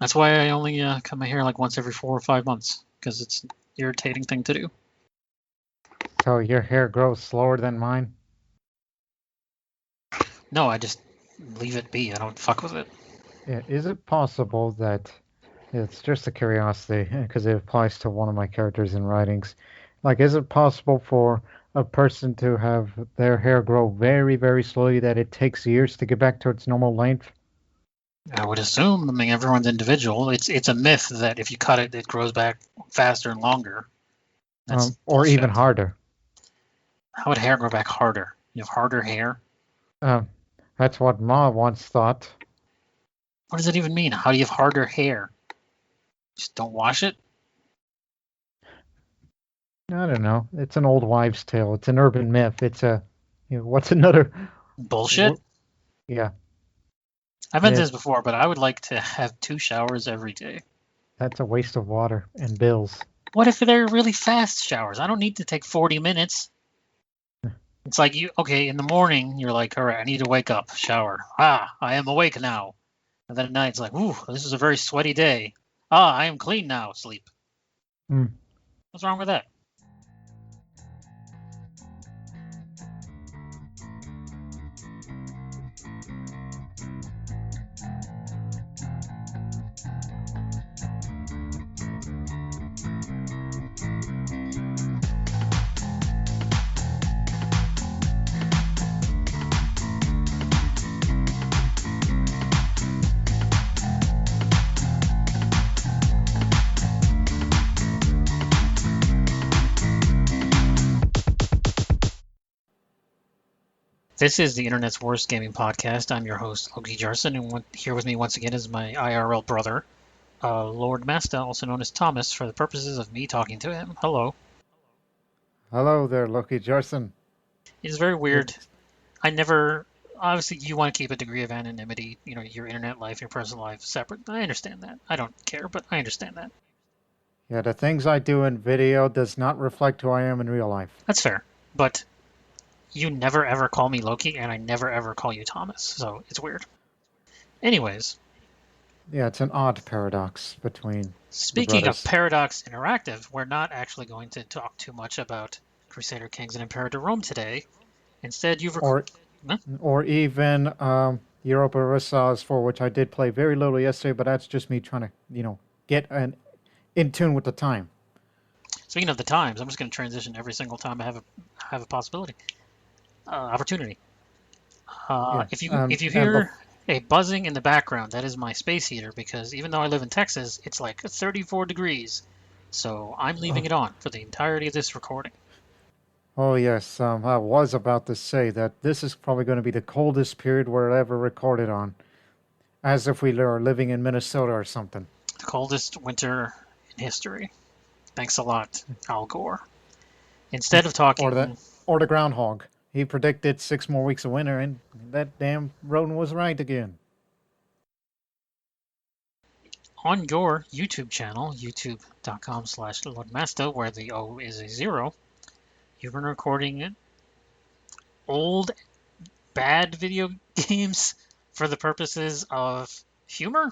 That's why I only cut my hair like once every 4 or 5 months, because it's an irritating thing to do. So your hair grows slower than mine? No, I just leave it be. I don't fuck with it. Yeah, is it possible that it's just a curiosity because it applies to one of my characters in writings? Like, is it possible for a person to have their hair grow very, very slowly that it takes years to get back to its normal length? I would assume. I mean, everyone's individual. It's a myth that if you cut it, it grows back faster and longer. That's Or even bullshit. harder. How would hair grow back harder? You have harder hair? That's what Ma once thought. What does that even mean? How do you have harder hair? Just don't wash it? I don't know. It's an old wives' tale. It's an urban myth. It's what's another? Bullshit? Yeah. I've been through this before, but I would like to have 2 showers every day. That's a waste of water and bills. What if they're really fast showers? I don't need to take 40 minutes. It's like okay, in the morning, you're like, all right, I need to wake up, shower. I am awake now. And then at night, it's like, ooh, this is a very sweaty day. I am clean now, sleep. What's wrong with that? This is the internet's worst gaming podcast. I'm your host, Loki Jarson, and here with me once again is my IRL brother, L0rdMasta, also known as Thomas, for the purposes of me talking to him. Hello. Hello there, Loki Jarson. It's very weird. Obviously, you want to keep a degree of anonymity, your internet life, your personal life separate. I understand that. I don't care, but I understand that. Yeah, the things I do in video does not reflect who I am in real life. That's fair, but you never ever call me Loki, and I never ever call you Thomas, so it's weird. Anyways. Yeah, it's an odd paradox between Speaking of Paradox Interactive, we're not actually going to talk too much about Crusader Kings and Imperator Rome today. Instead, or even Europa Universalis 4, which I did play very little yesterday, but that's just me trying to, get in tune with the time. Speaking of the times, I'm just going to transition every single time I have a possibility, opportunity. If you hear a buzzing in the background, that is my space heater, because even though I live in Texas, it's like 34 degrees. So I'm leaving it on for the entirety of this recording. Oh, yes. I was about to say that this is probably going to be the coldest period we're ever recorded on. As if we are living in Minnesota or something. The coldest winter in history. Thanks a lot, Al Gore. Instead of talking... Or the groundhog. He predicted 6 more weeks of winter, and that damn rodent was right again. On your YouTube channel, youtube.com/L0rdMasta, where the O is a 0, you've been recording old, bad video games for the purposes of humor?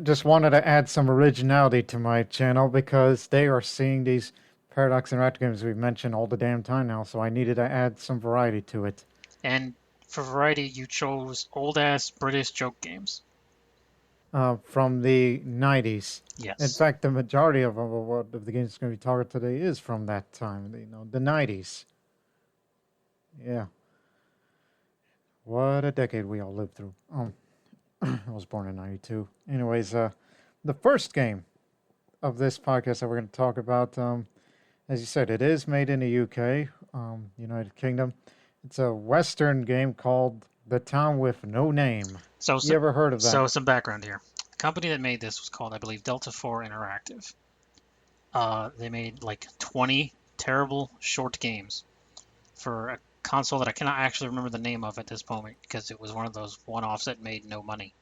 Just wanted to add some originality to my channel because they are seeing these Paradox Interactive games we've mentioned all the damn time now, so I needed to add some variety to it. And for variety, you chose old-ass British joke games. From the 90s. Yes. In fact, the majority of the games going to be talking today is from that time, the 90s. Yeah. What a decade we all lived through. I was born in 92. Anyways, the first game of this podcast that we're going to talk about, as you said, it is made in the UK, United Kingdom. It's a Western game called The Town with No Name. You ever heard of that? So some background here. The company that made this was called, I believe, Delta 4 Interactive. They made like 20 terrible short games for a console that I cannot actually remember the name of at this moment because it was one of those one-offs that made no money.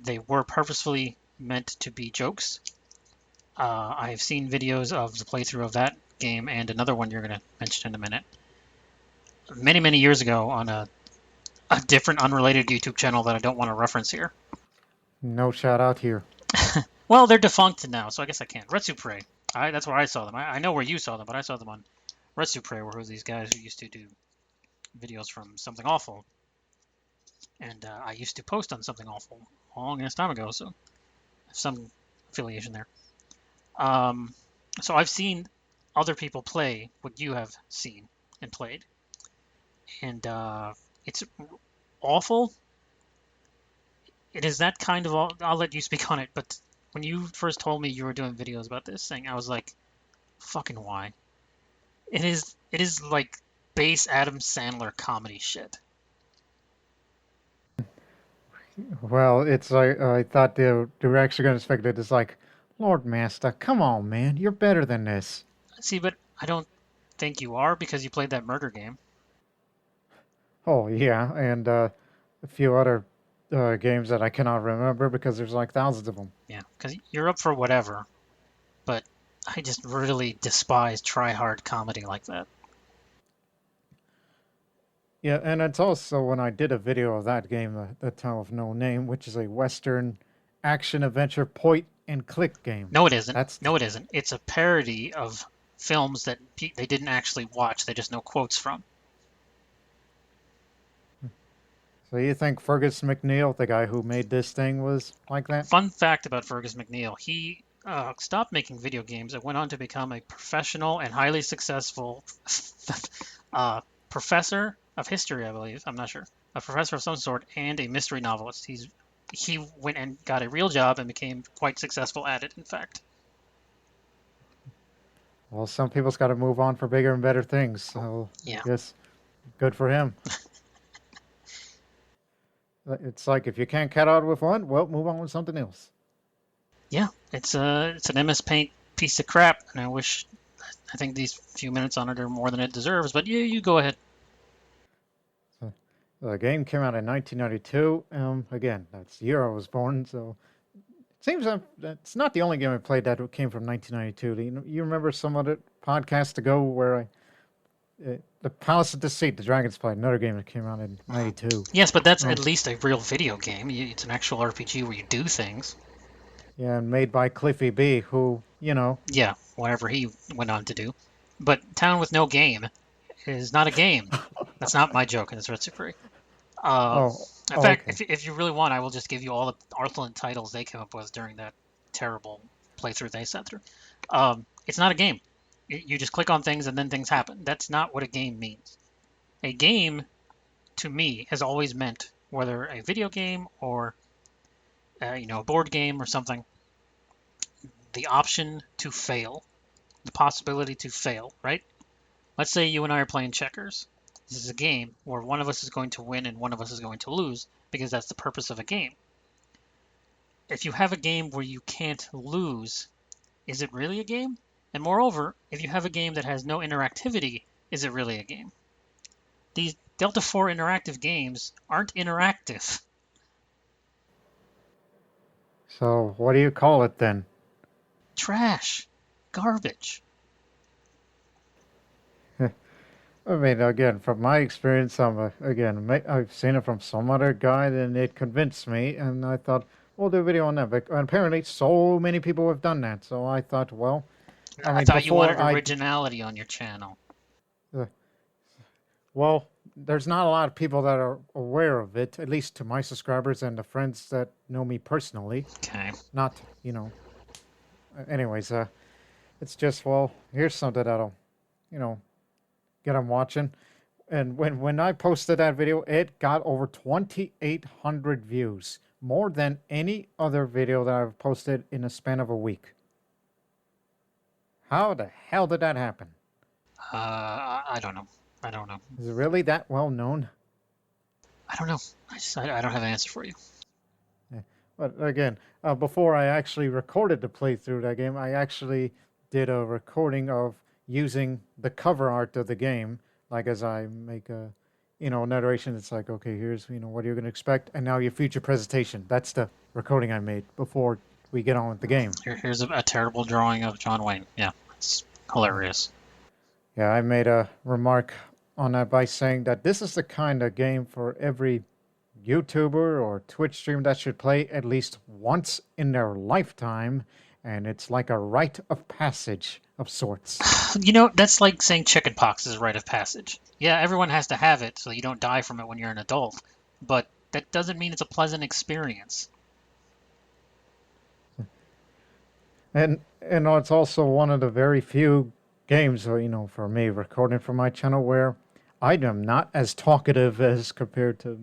They were purposefully meant to be jokes. I have seen videos of the playthrough of that game and another one you're going to mention in a minute. Many, many years ago on a a different unrelated YouTube channel that I don't want to reference here. No shout out here. Well, they're defunct now, so I guess I can't. Retsupre. That's where I saw them. I know where you saw them, but I saw them on Retsupre, where these guys who used to do videos from Something Awful. And I used to post on Something Awful a long ass time ago, so some affiliation there. So I've seen other people play what you have seen and played, and it's awful. It is that kind of. I'll let you speak on it, but when you first told me you were doing videos about this thing, I was like, "Fucking why?" It is. It is like base Adam Sandler comedy shit. Well, it's like I thought they were actually going to expect it. It's like, L0rdMasta, come on, man, you're better than this. See, but I don't think you are because you played that murder game. Oh yeah, and a few other games that I cannot remember because there's like thousands of them. Yeah, because you're up for whatever, but I just really despise try-hard comedy like that. Yeah, and it's also when I did a video of that game, The Town of No Name, which is a Western action adventure point and click game. No, it isn't. That's No, it isn't. It's a parody of films that they didn't actually watch. They just know quotes from. So you think Fergus McNeil, the guy who made this thing, was like that? Fun fact about Fergus McNeil: he stopped making video games and went on to become a professional and highly successful professor of history, I believe. I'm not sure. A professor of some sort and a mystery novelist. He went and got a real job and became quite successful at it, in fact. Well, some people's got to move on for bigger and better things. So Yeah. I guess good for him. It's like if you can't cut out with one, well, move on with something else. Yeah, it's an MS Paint piece of crap, and I think these few minutes on it are more than it deserves. But you go ahead. So, the game came out in 1992. Again, that's the year I was born, so it seems that's not the only game I played that came from 1992. You remember some other podcasts ago where the Palace of Deceit, the Dragon's Play, another game that came out in '92. Yes, but that's at least a real video game. It's an actual RPG where you do things. Yeah, and made by Cliffy B, who, Yeah, whatever he went on to do. But Town with No Game is not a game. That's not my joke, and it's Retsupre. In fact, okay. if you really want, I will just give you all the alternate titles they came up with during that terrible playthrough they sat through. It's not a game. You just click on things and then things happen. That's not what a game means. A game, to me, has always meant, whether a video game or a board game or something, the option to fail, the possibility to fail, right? Let's say you and I are playing checkers. This is a game where one of us is going to win and one of us is going to lose because that's the purpose of a game. If you have a game where you can't lose, is it really a game? And moreover, if you have a game that has no interactivity, is it really a game? These Delta 4 interactive games aren't interactive. So what do you call it then? Trash. Garbage. I mean, again, from my experience, I've seen it from some other guy, and it convinced me, and I thought, we'll do a video on that. But apparently, so many people have done that, so I thought, well, I thought you wanted originality on your channel. Well, there's not a lot of people that are aware of it, at least to my subscribers and the friends that know me personally. Okay. Not, anyways, it's just, well, here's something that'll, get them watching. And when I posted that video, it got over 2,800 views, more than any other video that I've posted in a span of a week. How the hell did that happen? I don't know. Is it really that well known? I don't know. I don't have an answer for you. Yeah. But again, before I actually recorded the playthrough of that game, I actually did a recording of using the cover art of the game. Like as I make a, narration, it's like, okay, here's, what you're going to expect. And now your future presentation. That's the recording I made before we get on with the game. Here's a terrible drawing of John Wayne. Yeah, it's hilarious. Yeah, I made a remark on that by saying that this is the kind of game for every YouTuber or Twitch streamer that should play at least once in their lifetime, and it's like a rite of passage of sorts. That's like saying chickenpox is a rite of passage. Yeah, everyone has to have it so you don't die from it when you're an adult, but that doesn't mean it's a pleasant experience. And it's also one of the very few games, for me recording for my channel where I am not as talkative as compared to,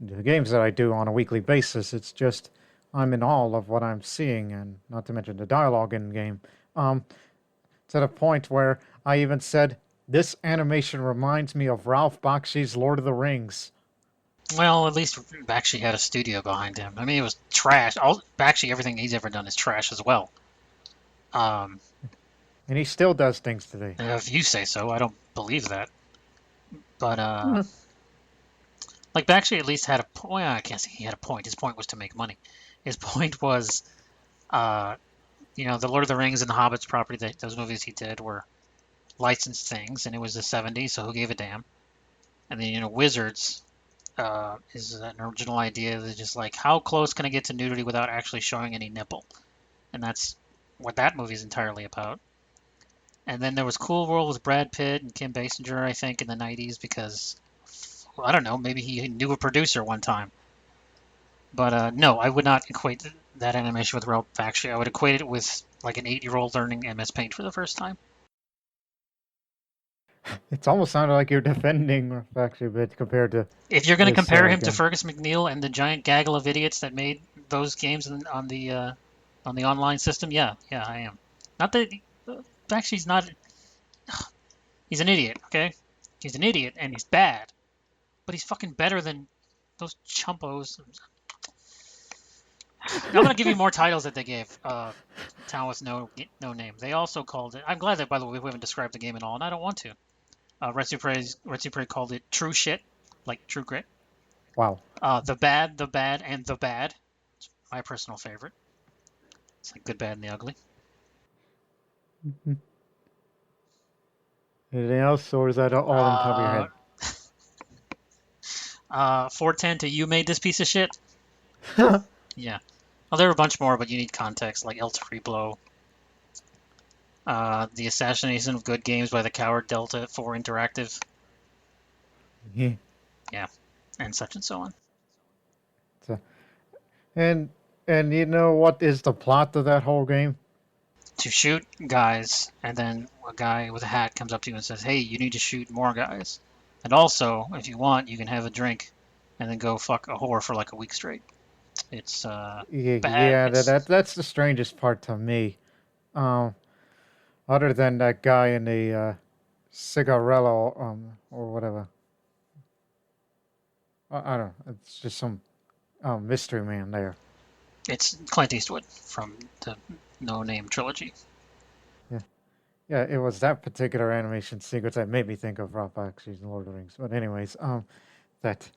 the games that I do on a weekly basis. It's just I'm in awe of what I'm seeing, and not to mention the dialogue in the game. To the point where I even said this animation reminds me of Ralph Bakshi's Lord of the Rings. Well, at least Bakshi had a studio behind him. I mean, it was trash. Bakshi, everything he's ever done is trash as well. Um, And he still does things today. if you say so, I don't believe that. But Hmm. like Bakshi at least had a point. Well, I can't say he had a point. His point was to make money. His point was, uh, the Lord of the Rings and the Hobbits property, those movies he did were licensed things, and it was the 70s, so who gave a damn? And then, Wizards is an original idea that's just like, how close can I get to nudity without actually showing any nipple? And that's what that movie is entirely about. And then there was Cool World with Brad Pitt and Kim Basinger, I think, in the 90s because, well, I don't know, maybe he knew a producer one time. But no, I would not equate that animation with Ralph Bakshi. I would equate it with like an 8-year-old learning MS Paint for the first time. It's almost sounded like you're defending Ralph Bakshi a bit compared to If you're going to this compare him to game. Fergus McNeil and the giant gaggle of idiots that made those games on the online system, yeah, I am. Not that Bakshi's not. He's an idiot, okay? He's an idiot and he's bad, but he's fucking better than those chumpos. I'm gonna give you more titles that they gave Town with no name. They also called it. I'm glad that, by the way, we haven't described the game at all, and I don't want to. Retsu called it True Shit, like True Grit. Wow. The Bad, and the Bad. It's my personal favorite. It's like Good, Bad, and the Ugly. Anything else, or is that all on top of your Uh, head? 410 to You Made This Piece of Shit. Yeah. Well, there are a bunch more, but you need context, like L3 Blow. The Assassination of Good Games by the Coward Delta 4 Interactive. Yeah. Yeah. And such and so on. So, and you know what is the plot of that whole game? To shoot guys, and then a guy with a hat comes up to you and says, "Hey, you need to shoot more guys. And also, if you want, you can have a drink and then go fuck a whore for like a week straight." It's bad. Yeah, that's the strangest part to me. Um, Other than that guy in the cigarello or whatever. I don't know. It's just some mystery man there. It's Clint Eastwood from the No Name trilogy. Yeah, yeah. It was that particular animation sequence that made me think of Ralph Bakshi's Lord of the Rings. But anyways, that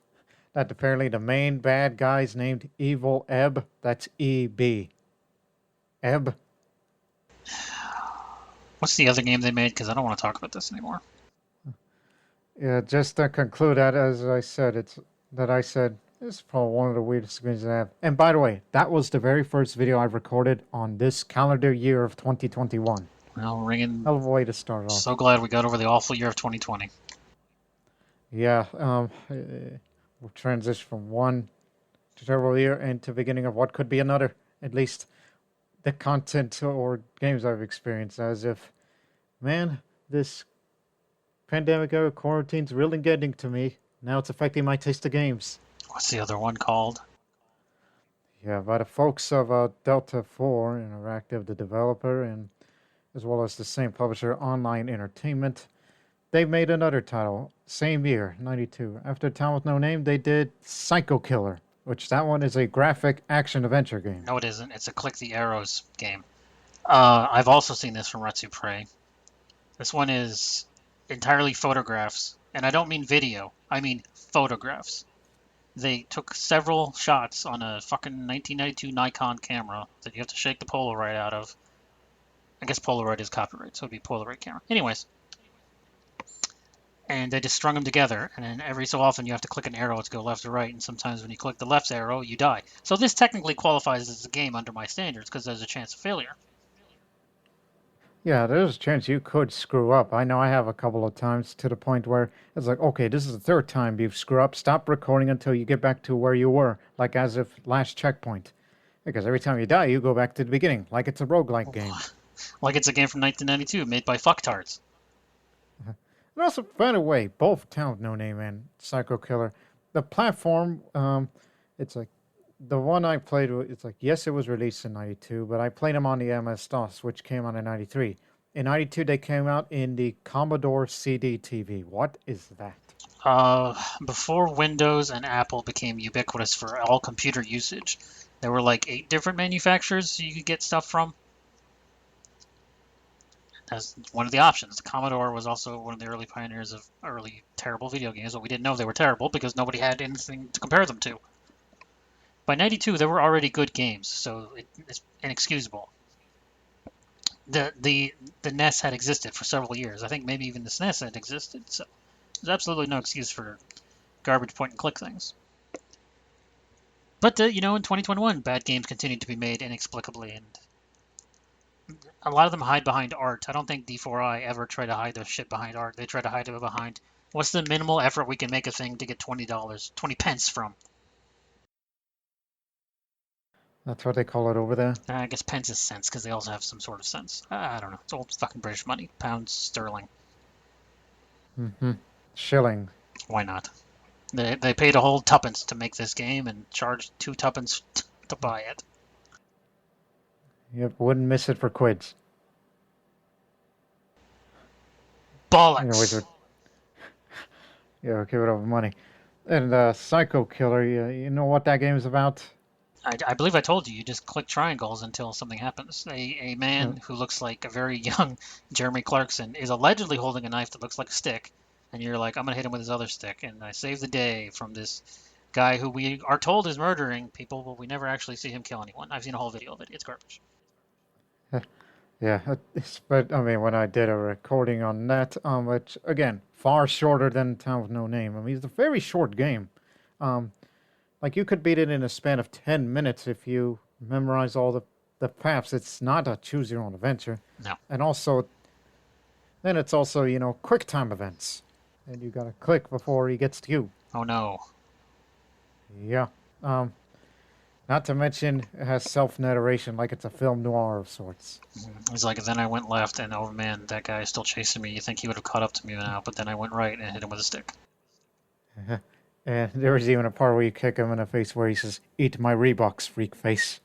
apparently the main bad guy's named Evil Ebb. That's EB. Ebb. What's the other game they made? Because I don't want to talk about this anymore. Yeah, just to conclude that, as I said, this is probably one of the weirdest games I have. And by the way, that was the very first video I recorded on this calendar year of 2021. Well, ringing. Hell of a way to start off. So glad we got over the awful year of 2020. Yeah, we'll transition from one terrible year into beginning of what could be another. At least the content or games I've experienced, as if, man, this pandemic era quarantine's really getting to me. Now it's affecting my taste of games. What's the other one called? Yeah, by the folks of Delta 4 Interactive, the developer, and as well as the same publisher, Online Entertainment, they made another title, same year, 92. After Town with No Name, they did Psycho Killer, which that one is a graphic action-adventure game. No, it isn't. It's a click the arrows game. I've also seen this from Retsu Prey. This one is entirely photographs, and I don't mean video. I mean photographs. They took several shots on a fucking 1992 Nikon camera that you have to shake the Polaroid out of. I guess Polaroid is copyright, so it'd be Polaroid camera. Anyways, and they just strung them together. And then every so often you have to click an arrow to go left or right, and sometimes when you click the left arrow, you die. So this technically qualifies as a game under my standards because there's a chance of failure. Yeah, there's a chance you could screw up. I know I have a couple of times to the point where it's like, okay, this is the third time you've screwed up. Stop recording until you get back to where you were, like as if last checkpoint. Because every time you die, you go back to the beginning, like it's a roguelike game. Like it's a game from 1992 made by fucktards. And also, by the way, both Town of No Name and Psycho Killer, the platform, it's like the one I played. It's like yes, it was released in '92, but I played them on the MS-DOS, which came out in '93. In '92, they came out in the Commodore CD-TV. What is that? Before Windows and Apple became ubiquitous for all computer usage, there were like 8 different manufacturers you could get stuff from. As one of the options. The Commodore was also one of the early pioneers of early terrible video games, but we didn't know they were terrible because nobody had anything to compare them to. By '92, there were already good games, so it's inexcusable. The NES had existed for several years. I think maybe even the SNES had existed, so there's absolutely no excuse for garbage point and click things. But in 2021, bad games continue to be made inexplicably, and a lot of them hide behind art. I don't think D4I ever try to hide their shit behind art. They try to hide it behind what's the minimal effort we can make a thing to get $20, 20 pence from. That's what they call it over there. I guess pence is cents because they also have some sort of cents. I don't know. It's old fucking British money. Pounds sterling. Mm-hmm. Shilling. Why not? They paid a whole tuppence to make this game and charged 2 tuppence to buy it. You wouldn't miss it for quids. Bollocks! Yeah, give it over money. And Psycho Killer, you know what that game's about? I believe I told you. You just click triangles until something happens. A man who looks like a very young Jeremy Clarkson is allegedly holding a knife that looks like a stick, and you're like, I'm gonna hit him with his other stick, and I save the day from this guy who we are told is murdering people, but we never actually see him kill anyone. I've seen a whole video of it. It's garbage. Yeah, but I mean, when I did a recording on that, which again, far shorter than Town with No Name. I mean, it's a very short game. Um, like you could beat it in a span of 10 minutes if you memorize all the paths. It's not a choose your own adventure. No. And also, then it's also, quick time events. And you gotta click before he gets to you. Oh no. Yeah. Not to mention, it has self-narration like it's a film noir of sorts. He's like, then I went left, and oh man, that guy is still chasing me. You think he would have caught up to me now, but then I went right and hit him with a stick. And there was even a part where you kick him in the face where he says, "Eat my Reeboks, freak face."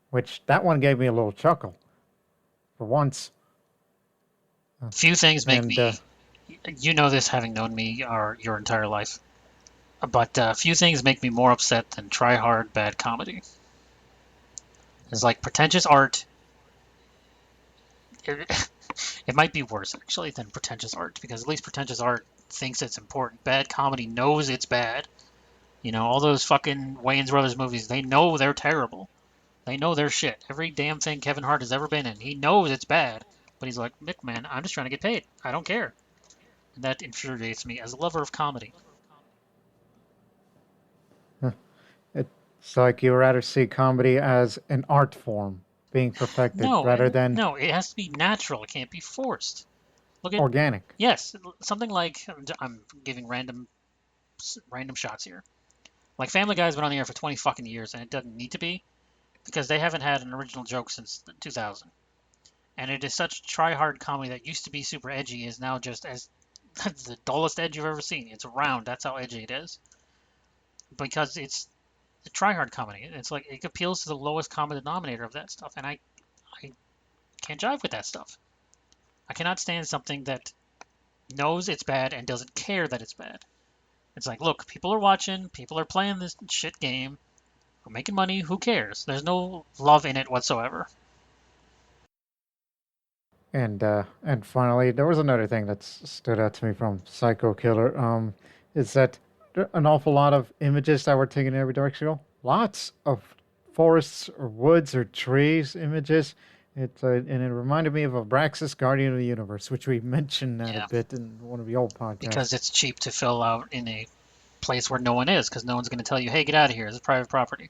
Which, that one gave me a little chuckle. For once. Few things make me... You know this, having known me your entire life. But few things make me more upset than try-hard bad comedy. It's like pretentious art. It might be worse, actually, than pretentious art, because at least pretentious art thinks it's important. Bad comedy knows it's bad. All those fucking Wayans Brothers movies, they know they're terrible. They know their shit. Every damn thing Kevin Hart has ever been in, he knows it's bad. But he's like, Nick, man, I'm just trying to get paid. I don't care. And that infuriates me as a lover of comedy. It's like you rather see comedy as an art form being perfected rather than... No, it has to be natural. It can't be forced. Look at organic. Yes, something like... I'm giving random shots here. Like Family Guy's been on the air for 20 fucking years, and it doesn't need to be, because they haven't had an original joke since 2000. And it is such try-hard comedy that used to be super edgy is now just as the dullest edge you've ever seen. It's round. That's how edgy it is. Because it's a try-hard comedy. It's like it appeals to the lowest common denominator of that stuff, and I can't jive with that stuff. I cannot stand something that knows it's bad and doesn't care that it's bad. It's like, look, people are watching, people are playing this shit game, we're making money, who cares? There's no love in it whatsoever. And finally, there was another thing that stood out to me from Psycho Killer. Is that an awful lot of images that were taken in every direction. Lots of forests or woods or trees images. And it reminded me of Abraxas, Guardian of the Universe, which we mentioned that a Yeah, bit in one of the old podcasts. because it's cheap to fill out in a place where no one is, because no one's going to tell you, "Hey, get out of here. This is private property."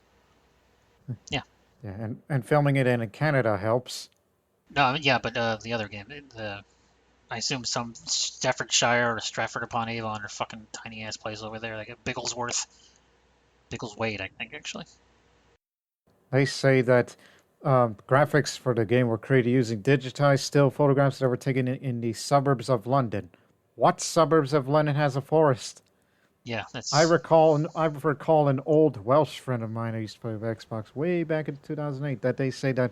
Yeah. Yeah, and filming it in Canada helps. No, yeah, but the other game, I assume some Staffordshire or Stratford upon Avon or fucking tiny ass place over there, like a Biggleswade, I think actually. They say that graphics for the game were created using digitized still photographs that were taken in the suburbs of London. What suburbs of London has a forest? Yeah, I recall an old Welsh friend of mine I used to play with Xbox way back in 2008 that they say that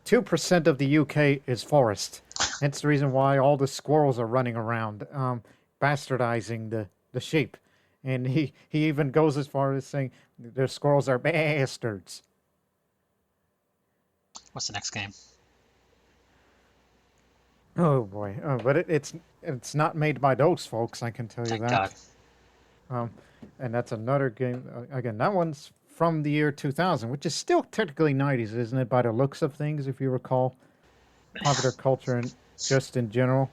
2% of the UK is forest. Hence the reason why all the squirrels are running around, bastardizing the sheep. And he even goes as far as saying the squirrels are bastards. what's the next game? Oh boy! But it's not made by those folks. I can tell you Thank God. that. Um, and that's another game. Again, that one's from the year 2000, which is still technically 90s, isn't it? By the looks of things, if you recall, popular culture and just in general.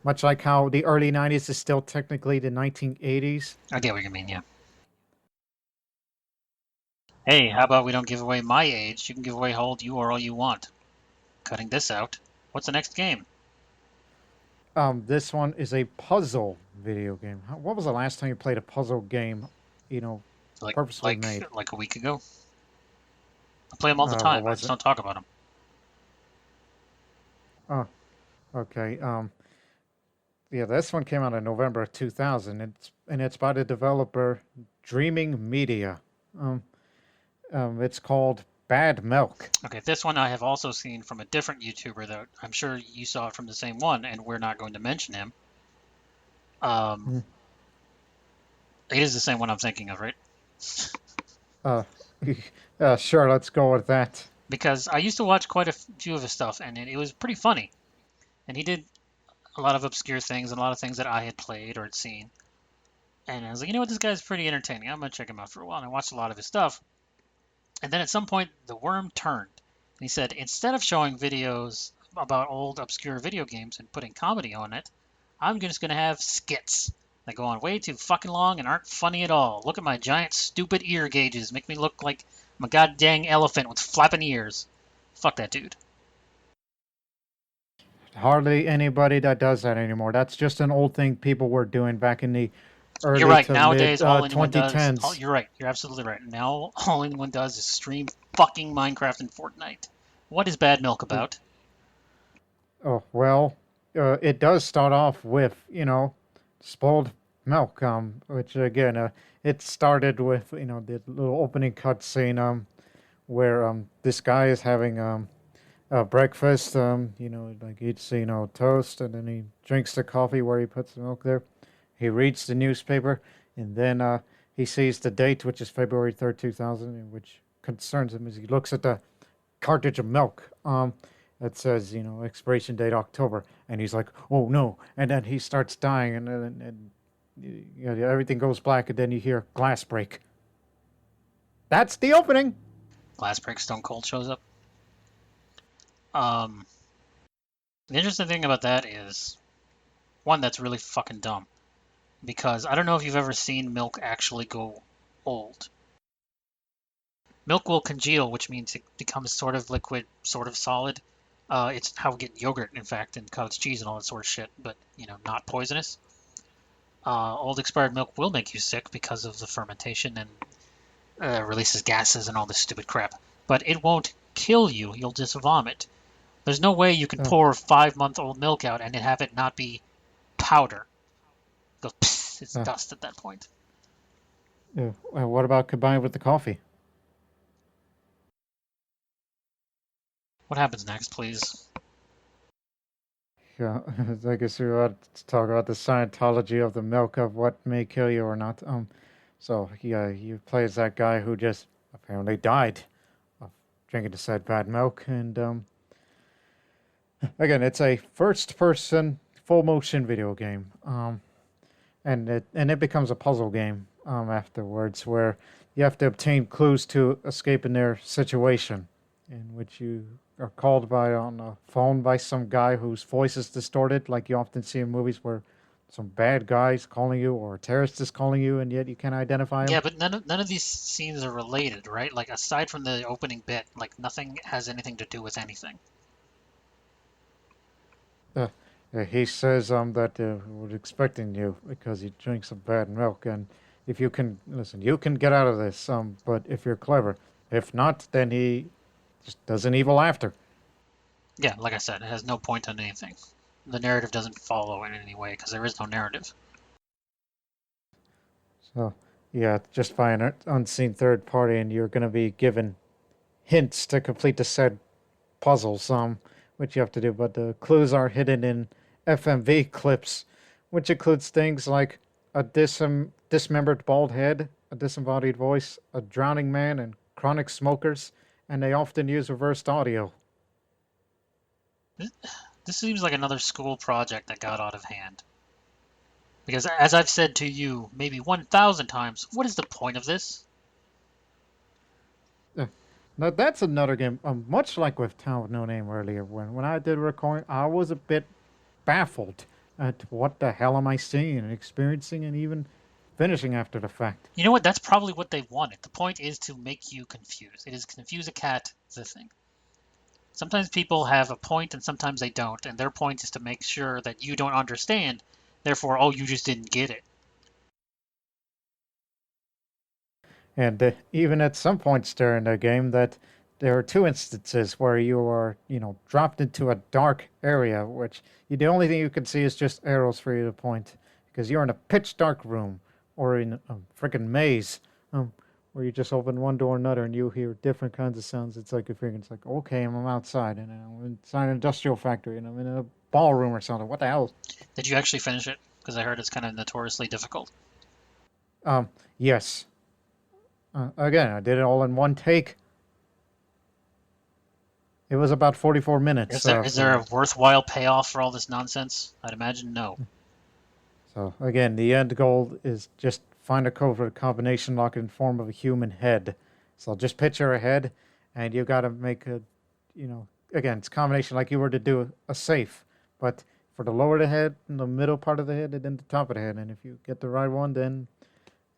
Much like how the early 90s is still technically the 1980s. I get what you mean, yeah. Hey, how about we don't give away my age? You can give away how old you are all you want. Cutting this out. What's the next game? This one is a puzzle video game. What was the last time you played a puzzle game? You know, Like purposely like made. like a week ago. I play them all the What time. I was just it? don't talk about them. Oh, okay. Yeah, this one came out in November of 2000. It's by the developer Dreaming Media. Um, it's called Bad Milk. Okay, this one I have also seen from a different YouTuber that I'm sure you saw it from the same one, and we're not going to mention him. Um, Mm. it is the same one I'm thinking of, right? Uh, sure, let's go with that. Because I used to watch quite a few of his stuff, and it was pretty funny. And he did a lot of obscure things and a lot of things that I had played or had seen. And I was like, you know what, this guy's pretty entertaining. I'm gonna check him out for a while. And I watched a lot of his stuff. And then at some point, the worm turned. And he said, instead of showing videos about old obscure video games and putting comedy on it, I'm just gonna have skits that go on way too fucking long and aren't funny at all. Look at my giant stupid ear gauges. Make me look like I'm a goddamn elephant with flapping ears. Fuck that dude. Hardly anybody that does that anymore. That's just an old thing people were doing back in the You're early right. to mid Nowadays, all anyone does. 2010s. You're right. You're absolutely right. Now, all anyone does is stream fucking Minecraft and Fortnite. What is Bad Milk about? Oh, well, it does start off with, spoiled milk, which again, it started with, the little opening cutscene, where this guy is having breakfast, like eats, toast, and then he drinks the coffee where he puts the milk there. He reads the newspaper, and then he sees the date, which is February 3rd, 2000, which concerns him as he looks at the cartridge of milk. That says, expiration date October, and he's like, "Oh no!" And then he starts dying, and everything goes black, and then you hear glass break. That's the opening. Glass Break Stone Cold shows up. Um, the interesting thing about that is, one, that's really fucking dumb. Because I don't know if you've ever seen milk actually go old. Milk will congeal, which means it becomes sort of liquid, sort of solid. It's how we get yogurt, in fact, and cottage cheese and all that sort of shit, but, not poisonous. Old expired milk will make you sick because of the fermentation and releases gases and all this stupid crap. But it won't kill you, you'll just vomit. There's no way you can Oh, pour 5-month-old milk out and have it not be powder. It goes, psst, it's uh, dust at that point. what about combined with the coffee? What happens next, please? Yeah, I guess we ought to talk about the Scientology of the milk of what may kill you or not. So yeah, you play as that guy who just apparently died of drinking the said bad milk, and again, it's a first-person full motion video game. And it becomes a puzzle game afterwards, where you have to obtain clues to escape in their situation, in which you are called by on a phone by some guy whose voice is distorted, like you often see in movies where some bad guy's calling you or a terrorist is calling you, and yet you can't identify him. Yeah, but none of these scenes are related, right? Like aside from the opening bit, like nothing has anything to do with anything. Uh, he says that we're expecting you because you drink some bad milk, and if you can listen, you can get out of this. But if you're clever, if not, then he just does an evil after. Yeah, like I said, it has no point on anything. The narrative doesn't follow in any way because there is no narrative. So yeah, just by an unseen third party, and you're going to be given hints to complete the said puzzles, which you have to do. But the clues are hidden in FMV clips, which includes things like a dismembered bald head, a disembodied voice, a drowning man, and chronic smokers, and they often use reversed audio. This seems like another school project that got out of hand. Because as I've said to you maybe 1,000 times, what is the point of this? Uh, Now that's another game, much like with Town with No Name earlier. When I did recording, I was a bit baffled at what the hell am I seeing and experiencing and even finishing after the fact. You know what? That's probably what they wanted. The point is to make you confused. It is confuse a cat, the thing. Sometimes people have a point and sometimes they don't, and their point is to make sure that you don't understand. Therefore, oh, you just didn't get it. And even at some points during the game, that there are two instances where you are, dropped into a dark area, which the only thing you can see is just arrows for you to point, because you're in a pitch dark room or in a freaking maze, where you just open one door or another and you hear different kinds of sounds. It's like you're thinking, it's like, okay, I'm outside and I'm inside an industrial factory and I'm in a ballroom or something. What the hell? Did you actually finish it? Because I heard it's kind of notoriously difficult. Yes. Again, I did it all in one take. It was about 44 minutes. Is there a worthwhile payoff for all this nonsense? I'd imagine no. So again, the end goal is just find a covert combination lock in form of a human head. So just picture a head, and you got to make again, it's a combination like you were to do a safe, but for the lower the head, in the middle part of the head, and then the top of the head. And if you get the right one, then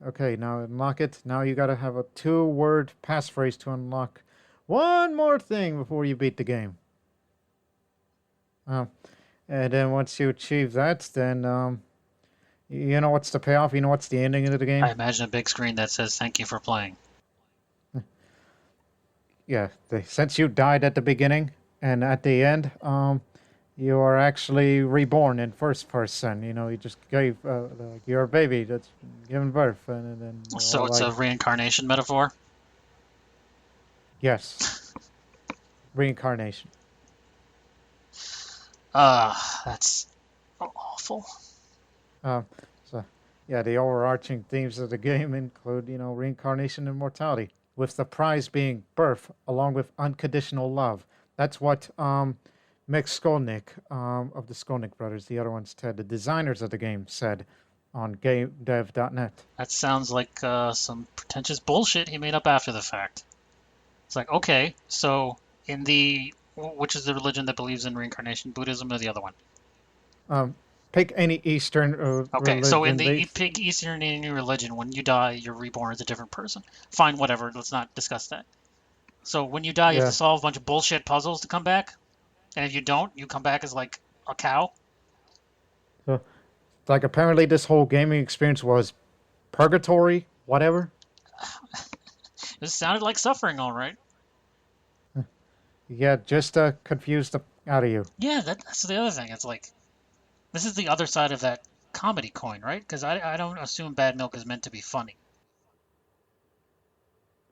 okay, now unlock it. Now you got to have a 2-word passphrase to unlock one more thing before you beat the game. And then once you achieve that, then you know what's the payoff? You know what's the ending of the game? I imagine a big screen that says "Thank you for playing." Yeah, since you died at the beginning and at the end, you are actually reborn in first person. You just gave you're a baby that's given birth, and then So it's a reincarnation metaphor. yes, reincarnation. That's awful. Uh, so yeah, the overarching themes of the game include reincarnation and mortality, with the prize being birth along with unconditional love. That's what Mick Skolnick of the Skolnick brothers, the other one's Ted, the designers of the game, said on GameDev.net. That sounds like some pretentious bullshit he made up after the fact. It's like, okay, so which is the religion that believes in reincarnation, Buddhism or the other one? Pick any Eastern Okay, so in religion. the Eastern Indian religion, when you die, you're reborn as a different person. Fine, whatever, let's not discuss that. So when you die, you have to Yeah. solve a bunch of bullshit puzzles to come back, and if you don't, you come back as like a cow. So, like, apparently this whole gaming experience was purgatory, whatever. This sounded like suffering, all right. Yeah, just confused the out of you. Yeah, that's the other thing. It's like this is the other side of that comedy coin, right? Because I don't assume Bad Milk is meant to be funny.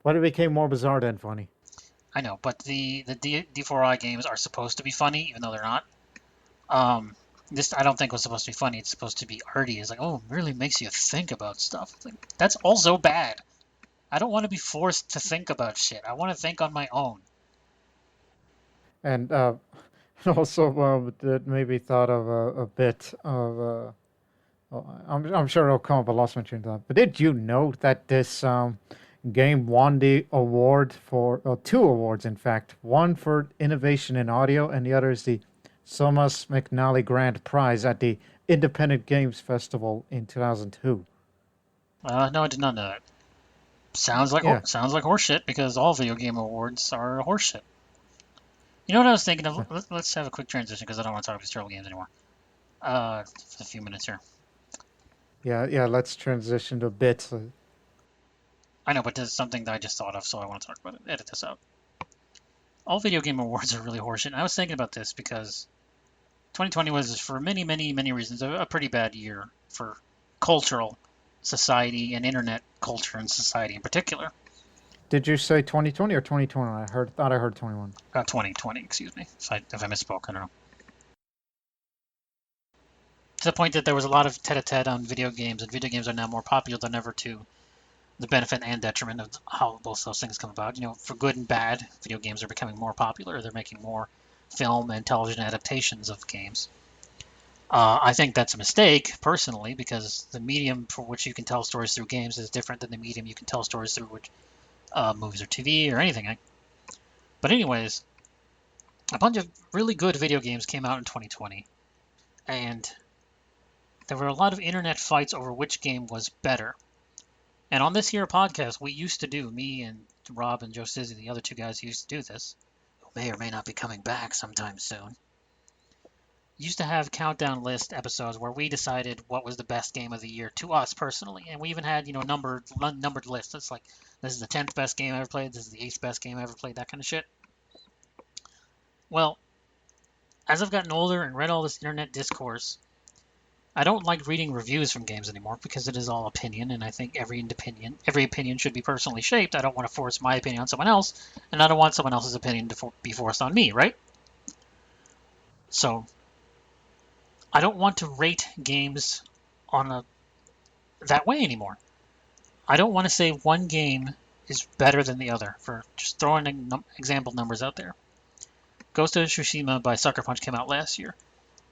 But it became more bizarre than funny. I know, but the D4I games are supposed to be funny, even though they're not. Um, this I don't think was supposed to be funny. It's supposed to be arty. It's like, oh, it really makes you think about stuff. It's like, that's also bad. I don't want to be forced to think about shit. I want to think on my own. And also, that maybe thought of a bit of. I'm sure it'll come up. I lost my train of thought. But did you know that this game won the award for, well, two awards, in fact. One for innovation in audio, and the other is the Thomas McNally Grand Prize at the Independent Games Festival in 2002. No, I did not know that. Sounds like Yeah. sounds like horseshit because all video game awards are horseshit. You know what I was thinking of? Let's have a quick transition because I don't want to talk about these terrible games anymore. For a few minutes here. Yeah, let's transition to bits. I know, but this is something that I just thought of, so I want to talk about it. Edit this out. All video game awards are really horseshit. And I was thinking about this because 2020 was, for many, many, many reasons, a pretty bad year for cultural society and internet culture and society in particular. Did you say 2020 or 2021? Thought I heard 21. 2020, excuse me. If I misspoke, I don't know. To the point that there was a lot of tete-a-tete on video games, and video games are now more popular than ever to the benefit and detriment of how both those things come about. You know, for good and bad, video games are becoming more popular. They're making more film and television adaptations of games. I think that's a mistake, personally, because the medium for which you can tell stories through games is different than the medium you can tell stories through which movies or TV or anything. But anyways, a bunch of really good video games came out in 2020, and there were a lot of internet fights over which game was better. And on this here podcast, we used to do, me and Rob and Joe Sizzy, the other two guys who used to do this, who may or may not be coming back sometime soon, used to have countdown list episodes where we decided what was the best game of the year to us personally. And we even had, numbered lists. It's like, this is the 10th best game I ever played, this is the 8th best game I ever played, that kind of shit. Well, as I've gotten older and read all this internet discourse, I don't like reading reviews from games anymore because it is all opinion, and I think every opinion should be personally shaped. I don't want to force my opinion on someone else, and I don't want someone else's opinion to be forced on me, right? So, I don't want to rate games that way anymore. I don't want to say one game is better than the other, for just throwing example numbers out there. Ghost of Tsushima by Sucker Punch came out last year.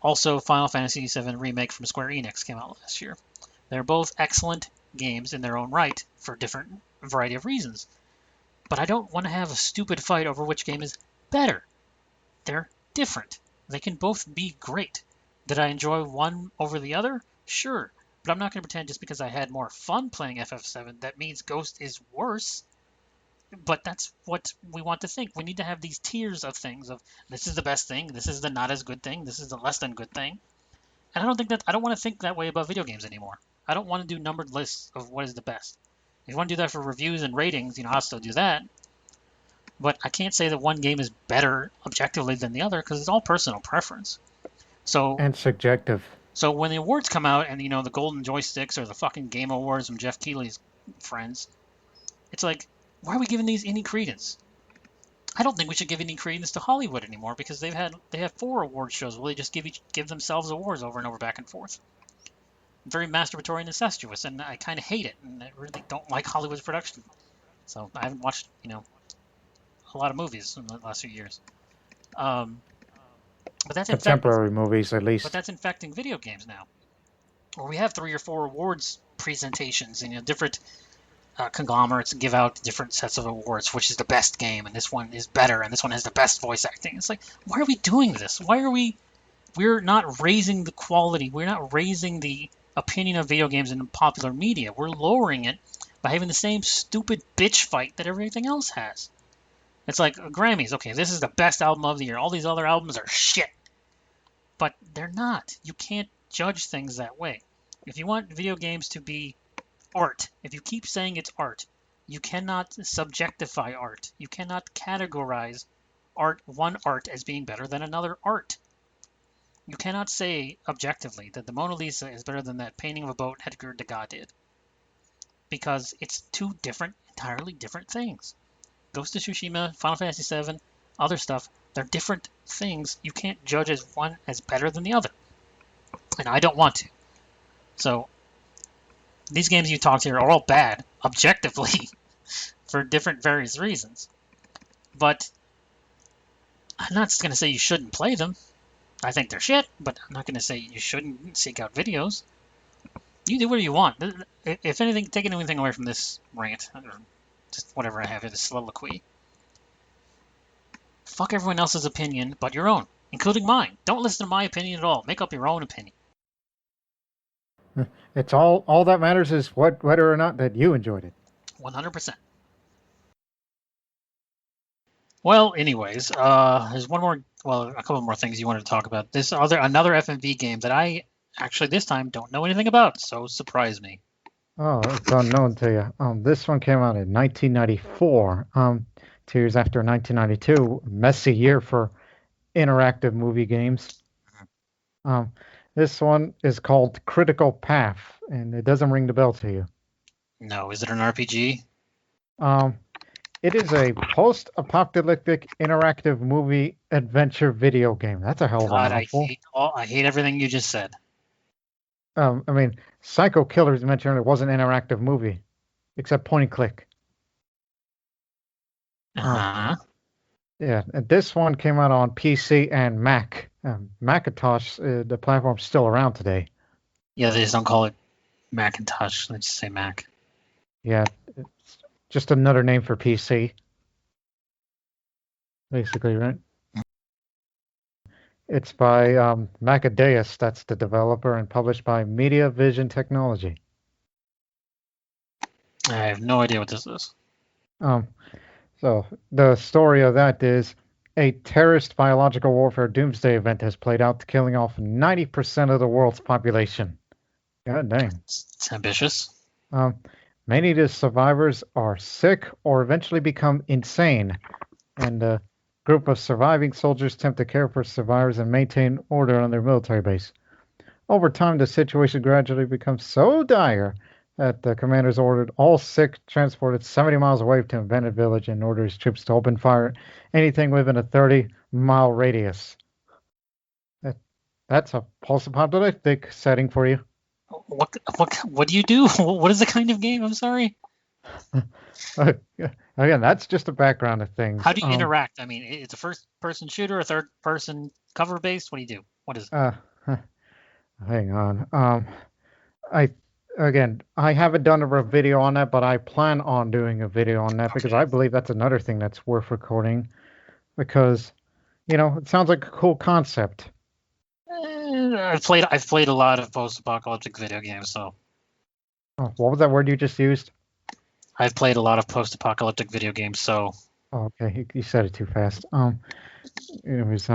Also, Final Fantasy VII Remake from Square Enix came out last year. They're both excellent games in their own right for different variety of reasons. But I don't want to have a stupid fight over which game is better. They're different. They can both be great. Did I enjoy one over the other? Sure. But I'm not going to pretend just because I had more fun playing FF7 that means Ghost is worse. But that's what we want to think. We need to have these tiers of things of this is the best thing, this is the not as good thing, this is the less than good thing. And I don't want to think that way about video games anymore. I don't want to do numbered lists of what is the best. If you want to do that for reviews and ratings, I'll still do that. But I can't say that one game is better objectively than the other because it's all personal preference. And subjective. So when the awards come out and the golden joysticks or the fucking Game Awards from Jeff Keighley's friends, it's like, why are we giving these any credence? I don't think we should give any credence to Hollywood anymore because they have 4 award shows where they just give themselves awards over and over, back and forth. Very masturbatory and incestuous, and I kind of hate it, and I really don't like Hollywood's production. So I haven't watched a lot of movies in the last few years. But that's contemporary movies, at least. But that's infecting video games now, where we have 3 or 4 awards presentations, different conglomerates give out different sets of awards, which is the best game, and this one is better, and this one has the best voice acting. It's like, why are we doing this? We're not raising the quality, we're not raising the opinion of video games in popular media. We're lowering it by having the same stupid bitch fight that everything else has. It's like Grammys, okay, this is the best album of the year. All these other albums are shit. But they're not. You can't judge things that way. If you want video games to be art, if you keep saying it's art, you cannot subjectify art. You cannot categorize one art as being better than another art. You cannot say objectively that the Mona Lisa is better than that painting of a boat Edgar Degas did, because it's 2 entirely different things. Ghost of Tsushima, Final Fantasy VII, other stuff, they're different things. You can't judge one as better than the other. And I don't want to. So, these games you talked here are all bad, objectively, for different various reasons. But I'm not going to say you shouldn't play them. I think they're shit, but I'm not going to say you shouldn't seek out videos. You do whatever you want. If anything, taking anything away from this rant, Just whatever I have it is soliloquy. Fuck everyone else's opinion but your own, including mine. Don't listen to my opinion at all. Make up your own opinion. It's all that matters is whether or not that you enjoyed it. 100%. Well, anyways, there's a couple more things you wanted to talk about. Another FMV game that I actually this time don't know anything about, so surprise me. Oh, it's unknown to you. This one came out in 1994. 2 years after 1992. Messy year for interactive movie games. This one is called Critical Path, and it doesn't ring the bell to you. No, is it an RPG? It is a post-apocalyptic interactive movie adventure video game. That's a hell of a mouthful. I hate everything you just said. I mean, Psycho Killers mentioned it was an interactive movie, except point and click. Uh-huh. Yeah, and this one came out on PC and Mac. Macintosh, the platform's still around today. Yeah, they just don't call it Macintosh. They just say Mac. Yeah, it's just another name for PC. Basically, right? It's by Macadais, that's the developer, and published by Media Vision Technology. I have no idea what this is. So the story of that is a terrorist biological warfare doomsday event has played out, killing off 90% of the world's population. God dang. It's ambitious. Many of the survivors are sick or eventually become insane, and a group of surviving soldiers attempt to care for survivors and maintain order on their military base. Over time, the situation gradually becomes so dire that the commanders ordered all sick transported 70 miles away to an abandoned village and ordered his troops to open fire anything within a 30-mile radius. That's a post-apocalyptic setting for you. What do you do? What is the kind of game? I'm sorry. Again, that's just the background of things. How do you interact? I mean, it's a first-person shooter, a third-person cover-based. What do you do? What is it? Hang on. I haven't done a video on that, but I plan on doing a video on that because I believe that's another thing that's worth recording because, it sounds like a cool concept. I've played a lot of post-apocalyptic video games, so. Oh, what was that word you just used? I've played a lot of post-apocalyptic video games, so. Oh, okay, you said it too fast. It was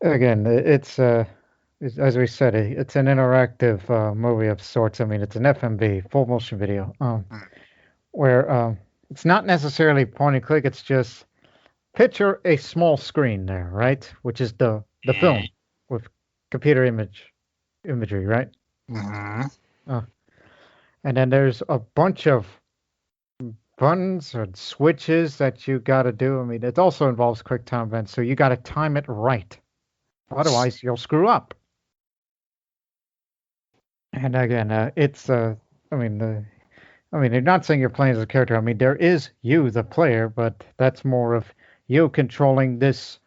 again, it's as we said, it's an interactive movie of sorts. I mean, it's an FMV, full motion video, where it's not necessarily point and click. It's just picture a small screen there, right? Which is the film with computer imagery, right? Mm-hmm. And then there's a bunch of buttons or switches that you got to do. I mean, it also involves quick time events, so you got to time it right. Otherwise, you'll screw up. And again, you're not saying you're playing as a character. I mean, there is you, the player, but that's more of you controlling this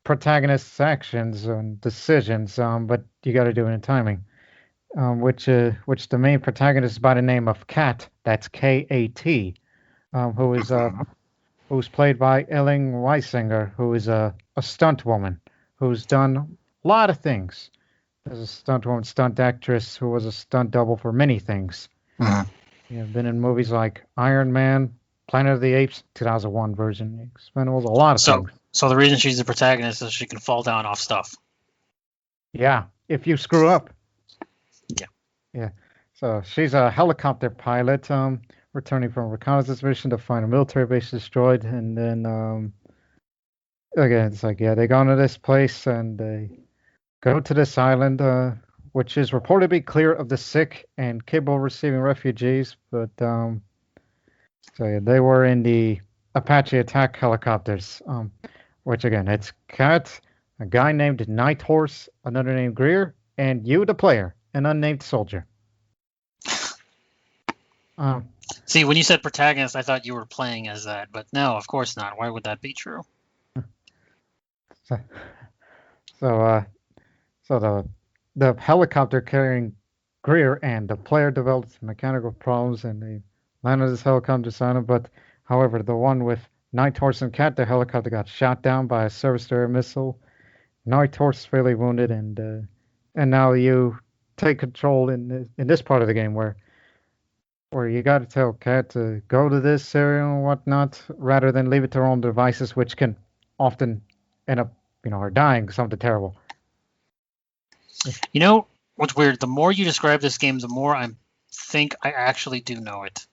protagonist's actions and decisions. But you got to do it in timing. Which the main protagonist is by the name of Kat. That's K-A-T, who's played by Ellen Weisinger, who is a stunt woman who's done a lot of things. As a stunt woman, stunt actress who was a stunt double for many things. Been in movies like Iron Man, Planet of the Apes, 2001 version, Expendables, a lot of things. So the reason she's the protagonist is she can fall down off stuff. Yeah, if you screw up. Yeah. So she's a helicopter pilot, returning from a reconnaissance mission to find a military base destroyed, and then again, it's like they go into this place and they go to this island, which is reportedly clear of the sick and capable of receiving refugees, but they were in the Apache attack helicopters, which again, it's Kat, a guy named Nighthorse, another named Greer, and you, the player, an unnamed soldier. See, when you said protagonist, I thought you were playing as that, but no, of course not. Why would that be true? So the helicopter carrying Greer and the player develops mechanical problems, and they landed his helicopter on him, but however, the one with Night Horse and Cat, the helicopter got shot down by a surface-to-air missile. Night Horse is fairly wounded, and now you take control in this part of the game where you got to tell Cat to go to this area and whatnot, rather than leave it to her own devices, which can often end up, her dying something terrible. You know what's weird? The more you describe this game, the more I think I actually do know it.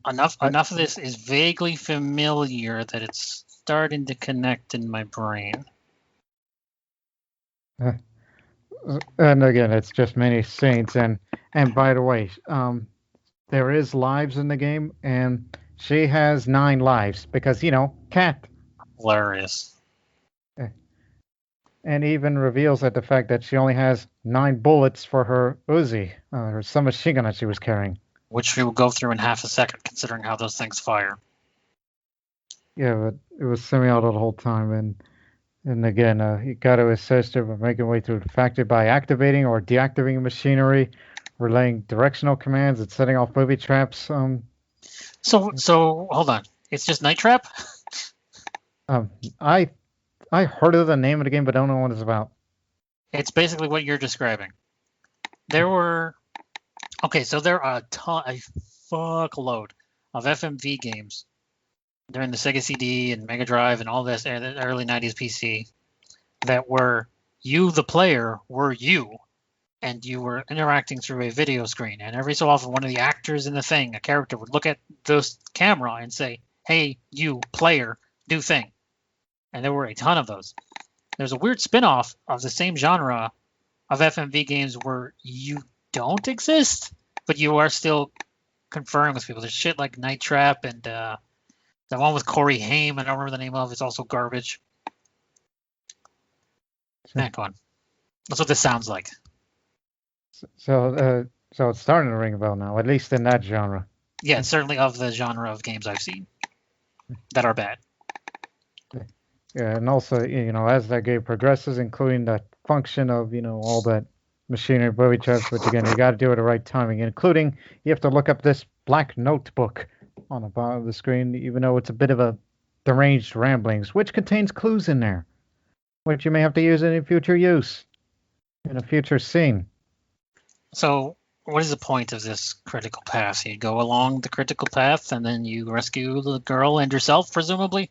Enough of this is vaguely familiar that it's starting to connect in my brain. And again, it's just many saints. And by the way, there is lives in the game, and she has 9 lives because Cat. Hilarious. And even reveals that the fact that she only has 9 bullets for her Uzi, her submachine gun that she was carrying. Which she will go through in half a second, considering how those things fire. Yeah, but it was semi-auto the whole time, and again, he got to assist her by making way through the factory by activating or deactivating machinery, relaying directional commands, and setting off booby traps. So hold on, it's just Night Trap? I heard of the name of the game, but don't know what it's about. It's basically what you're describing. There are a fuckload of FMV games during the Sega CD and Mega Drive and all this early 90s PC that were you, the player, were you, and you were interacting through a video screen. And every so often, one of the actors in the thing, a character, would look at the camera and say, "Hey, you, player, do thing." And there were a ton of those. There's a weird spin-off of the same genre of FMV games where you don't exist, but you are still conferring with people. There's shit like Night Trap and the one with Corey Haim, I don't remember the name of. It's also garbage. Back on. That's what this sounds like. So it's starting to ring a bell now, at least in that genre. Yeah, certainly of the genre of games I've seen that are bad. Yeah, and also, as that game progresses, including that function of, all that machinery, booby traps, which again, you got to do it at the right timing, including you have to look up this black notebook on the bottom of the screen, even though it's a bit of a deranged ramblings, which contains clues in there, which you may have to use in a future use, in a future scene. So, what is the point of this critical path? You go along the critical path, and then you rescue the girl and yourself, presumably?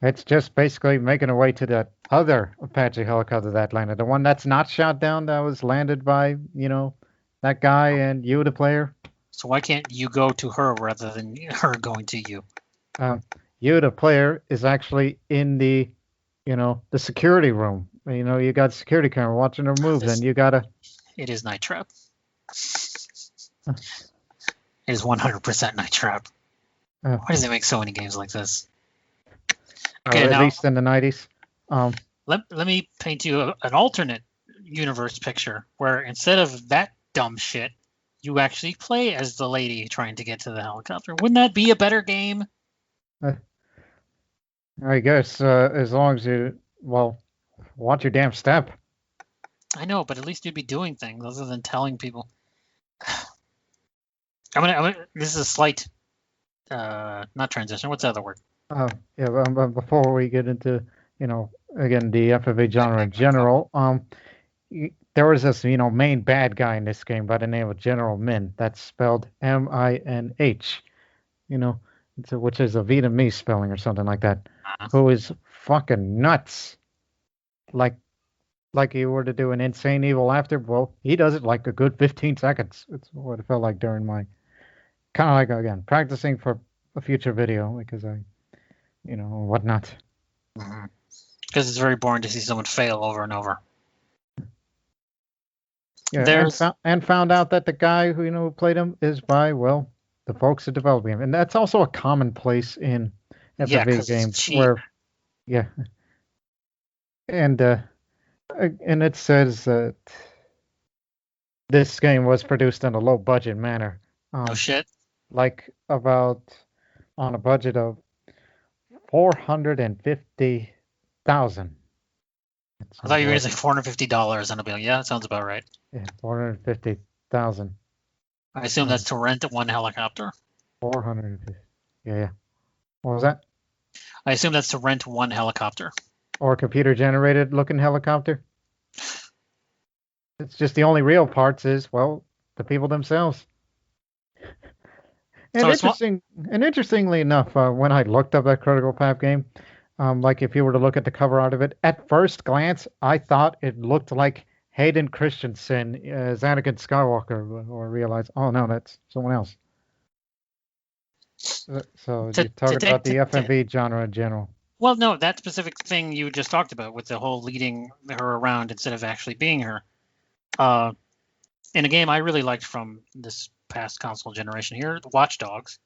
It's just basically making a way to that other Apache helicopter that landed. The one that's not shot down, that was landed by, that guy and you, the player. So why can't you go to her rather than her going to you? You, the player, is actually in the, the security room. You got security camera watching her moves, and you gotta. It is Night Trap. It is 100% Night Trap. Why does it make so many games like this? Okay, at least in the 90s. Let me paint you an alternate universe picture where instead of that dumb shit, you actually play as the lady trying to get to the helicopter. Wouldn't that be a better game? I guess as long as you, watch your damn step. I know, but at least you'd be doing things other than telling people. This is a slight, not transition. What's the other word? But before we get into, again, the FFA genre in general, there was this, main bad guy in this game by the name of General Min. That's spelled M-I-N-H, which is a Vietnamese spelling or something like that, who is fucking nuts. Like you were to do an insane evil after, well, he does it like a good 15 seconds. It's what it felt like during my, kind of like, again, practicing for a future video because I, whatnot. Because it's very boring to see someone fail over and over. Yeah, and found out that the guy who played him is by, the folks that developed him. And that's also a commonplace in FFV games where, and it says that this game was produced in a low budget manner. No shit. Like on a budget of $450,000. I thought you were going to say $450 on a bill. Yeah, that sounds about right. Yeah, $450,000. I assume that's to rent one helicopter. 450. Yeah. What was that? I assume that's to rent one helicopter. Or computer generated looking helicopter? It's just the only real parts is, well, the people themselves. And interestingly enough, when I looked up that Critical Path game, like if you were to look at the cover art of it, at first glance, I thought it looked like Hayden Christensen as Anakin Skywalker, or realized, oh no, that's someone else. So you're talking about the FMV genre in general. Well, no, that specific thing you just talked about with the whole leading her around instead of actually being her. In a game I really liked from this past console generation here, Watch Dogs,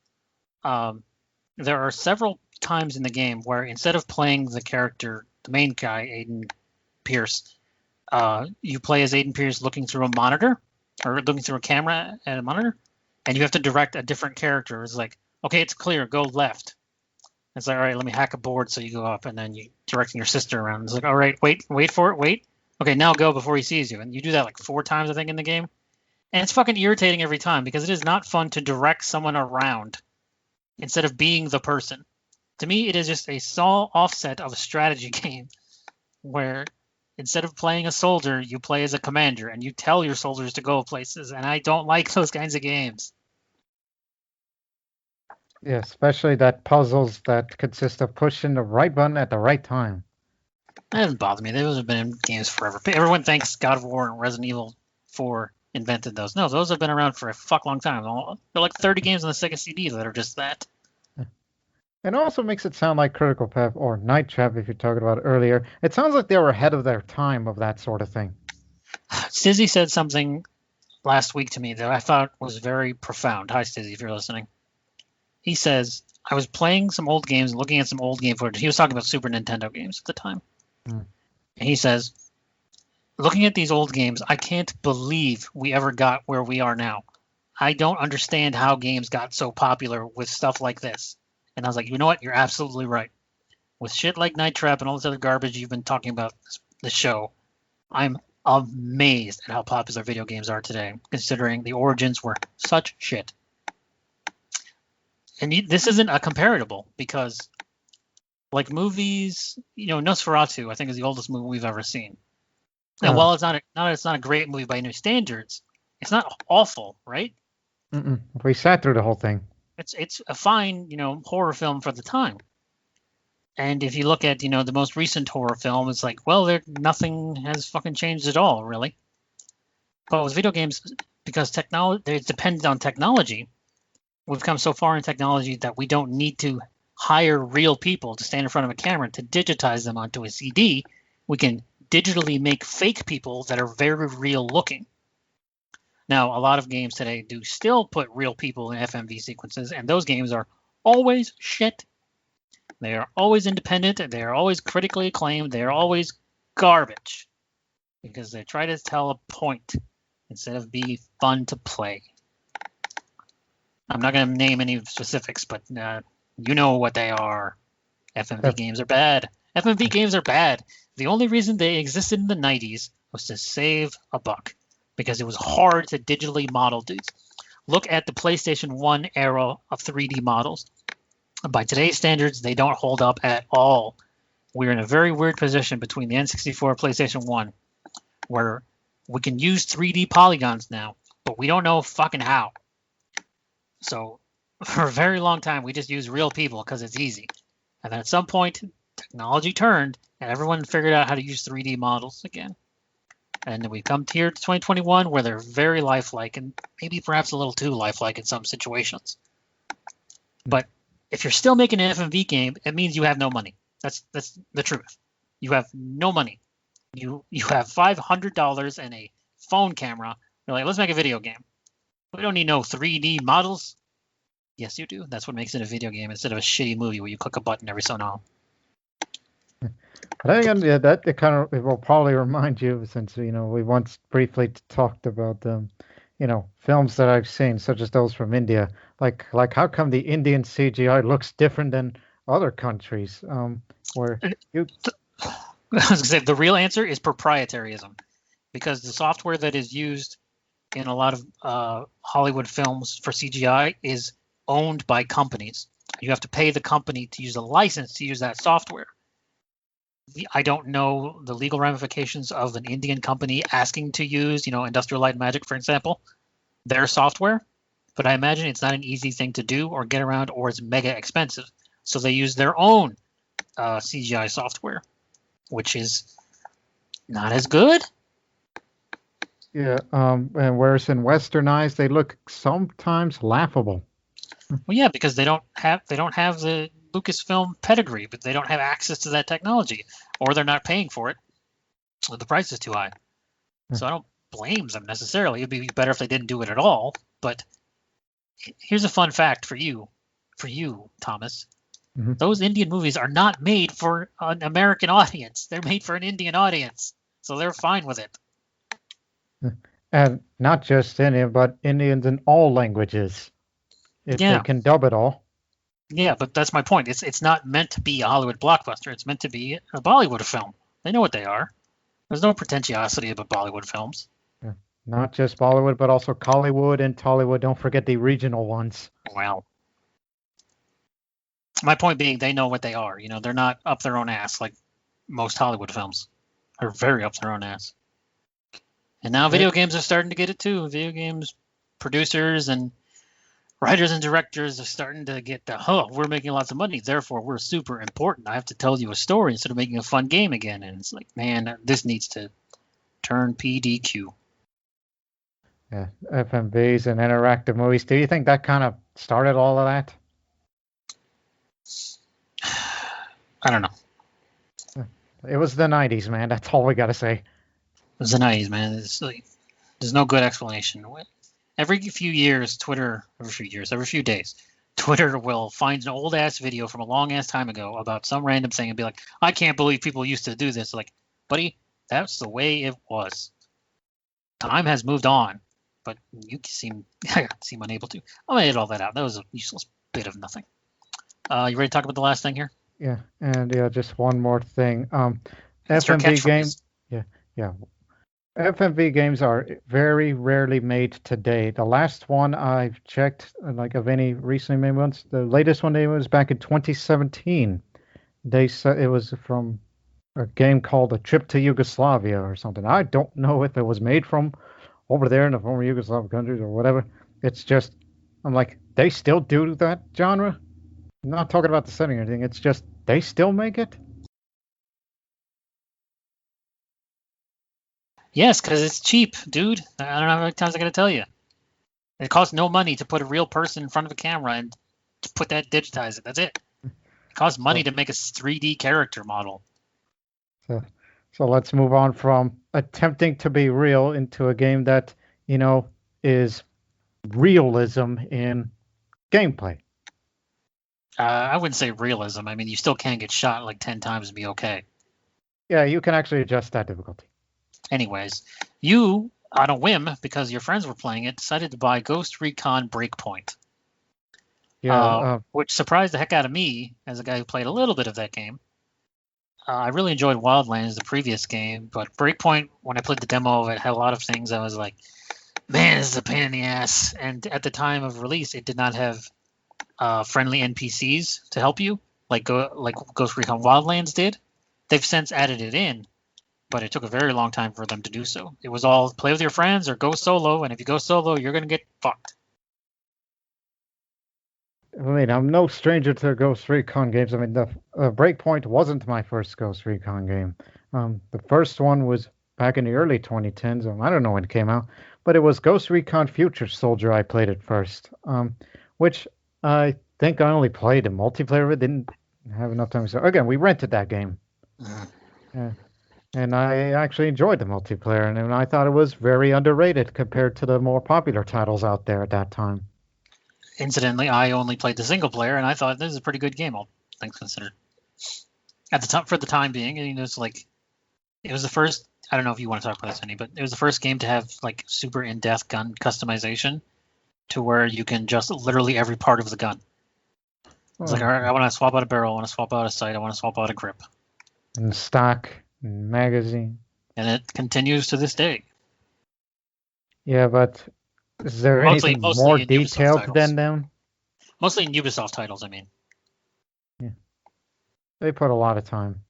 there are several times in the game where instead of playing the character, the main guy, Aiden Pierce, you play as Aiden Pierce looking through a monitor or looking through a camera at a monitor, and you have to direct a different character. It's like, okay, it's clear, go left. It's like, all right, let me hack a board so you go up, and then you directing your sister around. It's like, all right, wait for it, wait. Okay, now go before he sees you. And you do that like 4 times, I think, in the game. And it's fucking irritating every time because it is not fun to direct someone around instead of being the person. To me, it is just a small offset of a strategy game where instead of playing a soldier, you play as a commander and you tell your soldiers to go places. And I don't like those kinds of games. Yeah, especially that puzzles that consist of pushing the right button at the right time. That doesn't bother me. Those have been in games forever. Everyone thinks God of War and Resident Evil 4 invented those. No, those have been around for a fuck long time. They're like 30 games on the Sega CD that are just that. It also makes it sound like Critical Path or Night Trap, if you're talking about it earlier. It sounds like they were ahead of their time of that sort of thing. Stizzy said something last week to me that I thought was very profound. Hi, Stizzy, if you're listening. He says, I was playing some old games, looking at some old game footage. He was talking about Super Nintendo games at the time. And he says, looking at these old games, I can't believe we ever got where we are now. I don't understand how games got so popular with stuff like this. And I was like, you know what? You're absolutely right. With shit like Night Trap and all this other garbage you've been talking about the show, I'm amazed at how popular video games are today, considering the origins were such shit. And this isn't a comparable because, like movies, Nosferatu, I think is the oldest movie we've ever seen. And while it's not a great movie by new standards, it's not awful, right? We sat through the whole thing. It's a fine, horror film for the time. And if you look at, the most recent horror film, it's like, well, nothing has fucking changed at all, really. But with video games, because they're dependent on technology, we've come so far in technology that we don't need to hire real people to stand in front of a camera to digitize them onto a CD. We can digitally make fake people that are very real looking. Now, a lot of games today do still put real people in FMV sequences, and those games are always shit. They are always independent, they are always critically acclaimed, they are always garbage because they try to tell a point instead of be fun to play. I'm not going to name any specifics, but you know what they are. FMV games are bad. FMV games are bad. The only reason they existed in the 90s was to save a buck because it was hard to digitally model dudes. Look at the PlayStation 1 era of 3D models. By today's standards, they don't hold up at all. We're in a very weird position between the N64 and PlayStation 1 where we can use 3D polygons now, but we don't know fucking how. So for a very long time, we just used real people because it's easy. And then at some point, technology turned and everyone figured out how to use 3D models again. And then we come here to 2021 where they're very lifelike and maybe perhaps a little too lifelike in some situations. But if you're still making an FMV game, it means you have no money. That's the truth. You have no money. You have $500 and a phone camera. You're like, let's make a video game. We don't need no 3D models. Yes, you do. That's what makes it a video game instead of a shitty movie where you click a button every so now. But again, yeah, it will probably remind you, since we once briefly talked about films that I've seen, such as those from India. Like how come the Indian CGI looks different than other countries? Where you, I was gonna say the real answer is proprietaryism, because the software that is used in a lot of Hollywood films for CGI is owned by companies. You have to pay the company to use a license to use that software. I don't know the legal ramifications of an Indian company asking to use, Industrial Light and Magic, for example, their software, but I imagine it's not an easy thing to do or get around, or it's mega expensive. So they use their own CGI software, which is not as good. Yeah, and whereas in westernized, they look sometimes laughable. Well, yeah, because they don't have the Lucasfilm pedigree, but they don't have access to that technology, or they're not paying for it. So the price is too high. So I don't blame them necessarily. It'd be better if they didn't do it at all. But here's a fun fact for you, Thomas. Mm-hmm. Those Indian movies are not made for an American audience. They're made for an Indian audience. So they're fine with it. And not just Indian, but Indians in all languages. If they can dub it all. Yeah, but that's my point. It's not meant to be a Hollywood blockbuster. It's meant to be a Bollywood film. They know what they are. There's no pretentiosity about Bollywood films. Yeah. Not just Bollywood, but also Collywood and Tollywood. Don't forget the regional ones. Well, my point being, they know what they are. They're not up their own ass like most Hollywood films. They're very up their own ass. And now video games are starting to get it too. Video games producers and writers and directors are starting to get we're making lots of money, therefore we're super important. I have to tell you a story instead of making a fun game again. And it's like, man, this needs to turn PDQ. Yeah, FMVs and interactive movies. Do you think that kind of started all of that? I don't know. It was the 90s, man. That's all we got to say. It was the 90s, man. There's no good explanation. Every few days, Twitter will find an old ass video from a long ass time ago about some random thing and be like, I can't believe people used to do this. Like, buddy, that's the way it was. Time has moved on, but you seem unable to. I'll edit all that out. That was a useless bit of nothing. You ready to talk about the last thing here? Yeah, and just one more thing. FMV games. Yeah. FMV games are very rarely made today. The last one I've checked, like of any recently made ones, the latest one was back in 2017. They said it was from a game called A Trip to Yugoslavia or something. I don't know if it was made from over there in the former Yugoslav countries or whatever. It's just, I'm like, they still do that genre? I'm not talking about the setting or anything. It's just, they still make it? Yes, because it's cheap, dude. I don't know how many times I got to tell you. It costs no money to put a real person in front of a camera and to digitize it. That's it. It costs money to make a 3D character model. So let's move on from attempting to be real into a game that, is realism in gameplay. I wouldn't say realism. I mean, you still can get shot like 10 times and be okay. Yeah, you can actually adjust that difficulty. Anyways, you, on a whim, because your friends were playing it, decided to buy Ghost Recon Breakpoint. Yeah, which surprised the heck out of me as a guy who played a little bit of that game. I really enjoyed Wildlands, the previous game, but Breakpoint, when I played the demo of it, had a lot of things I was like, man, this is a pain in the ass. And at the time of release, it did not have friendly NPCs to help you, like Ghost Recon Wildlands did. They've since added it in, but it took a very long time for them to do so. It was all play with your friends or go solo, and if you go solo, you're going to get fucked. I mean, I'm no stranger to Ghost Recon games. I mean, the Breakpoint wasn't my first Ghost Recon game. The first one was back in the early 2010s. I don't know when it came out, but it was Ghost Recon Future Soldier I played it first, which I think I only played in multiplayer. It didn't have enough time. So again, we rented that game. And I actually enjoyed the multiplayer, and I thought it was very underrated compared to the more popular titles out there at that time. Incidentally, I only played the single player, and I thought this is a pretty good game, all things considered. At the time, for the time being, it was the first. I don't know if you want to talk about this, but it was the first game to have like super in-depth gun customization, to where you can adjust literally every part of the gun. It's like, all right, I want to swap out a barrel, I want to swap out a sight, I want to swap out a grip, and stock, and magazine, and it continues to this day. Yeah, but is there Mostly anything more in Ubisoft detailed titles. than them? Mostly in Ubisoft titles, I mean. Yeah. They put a lot of time.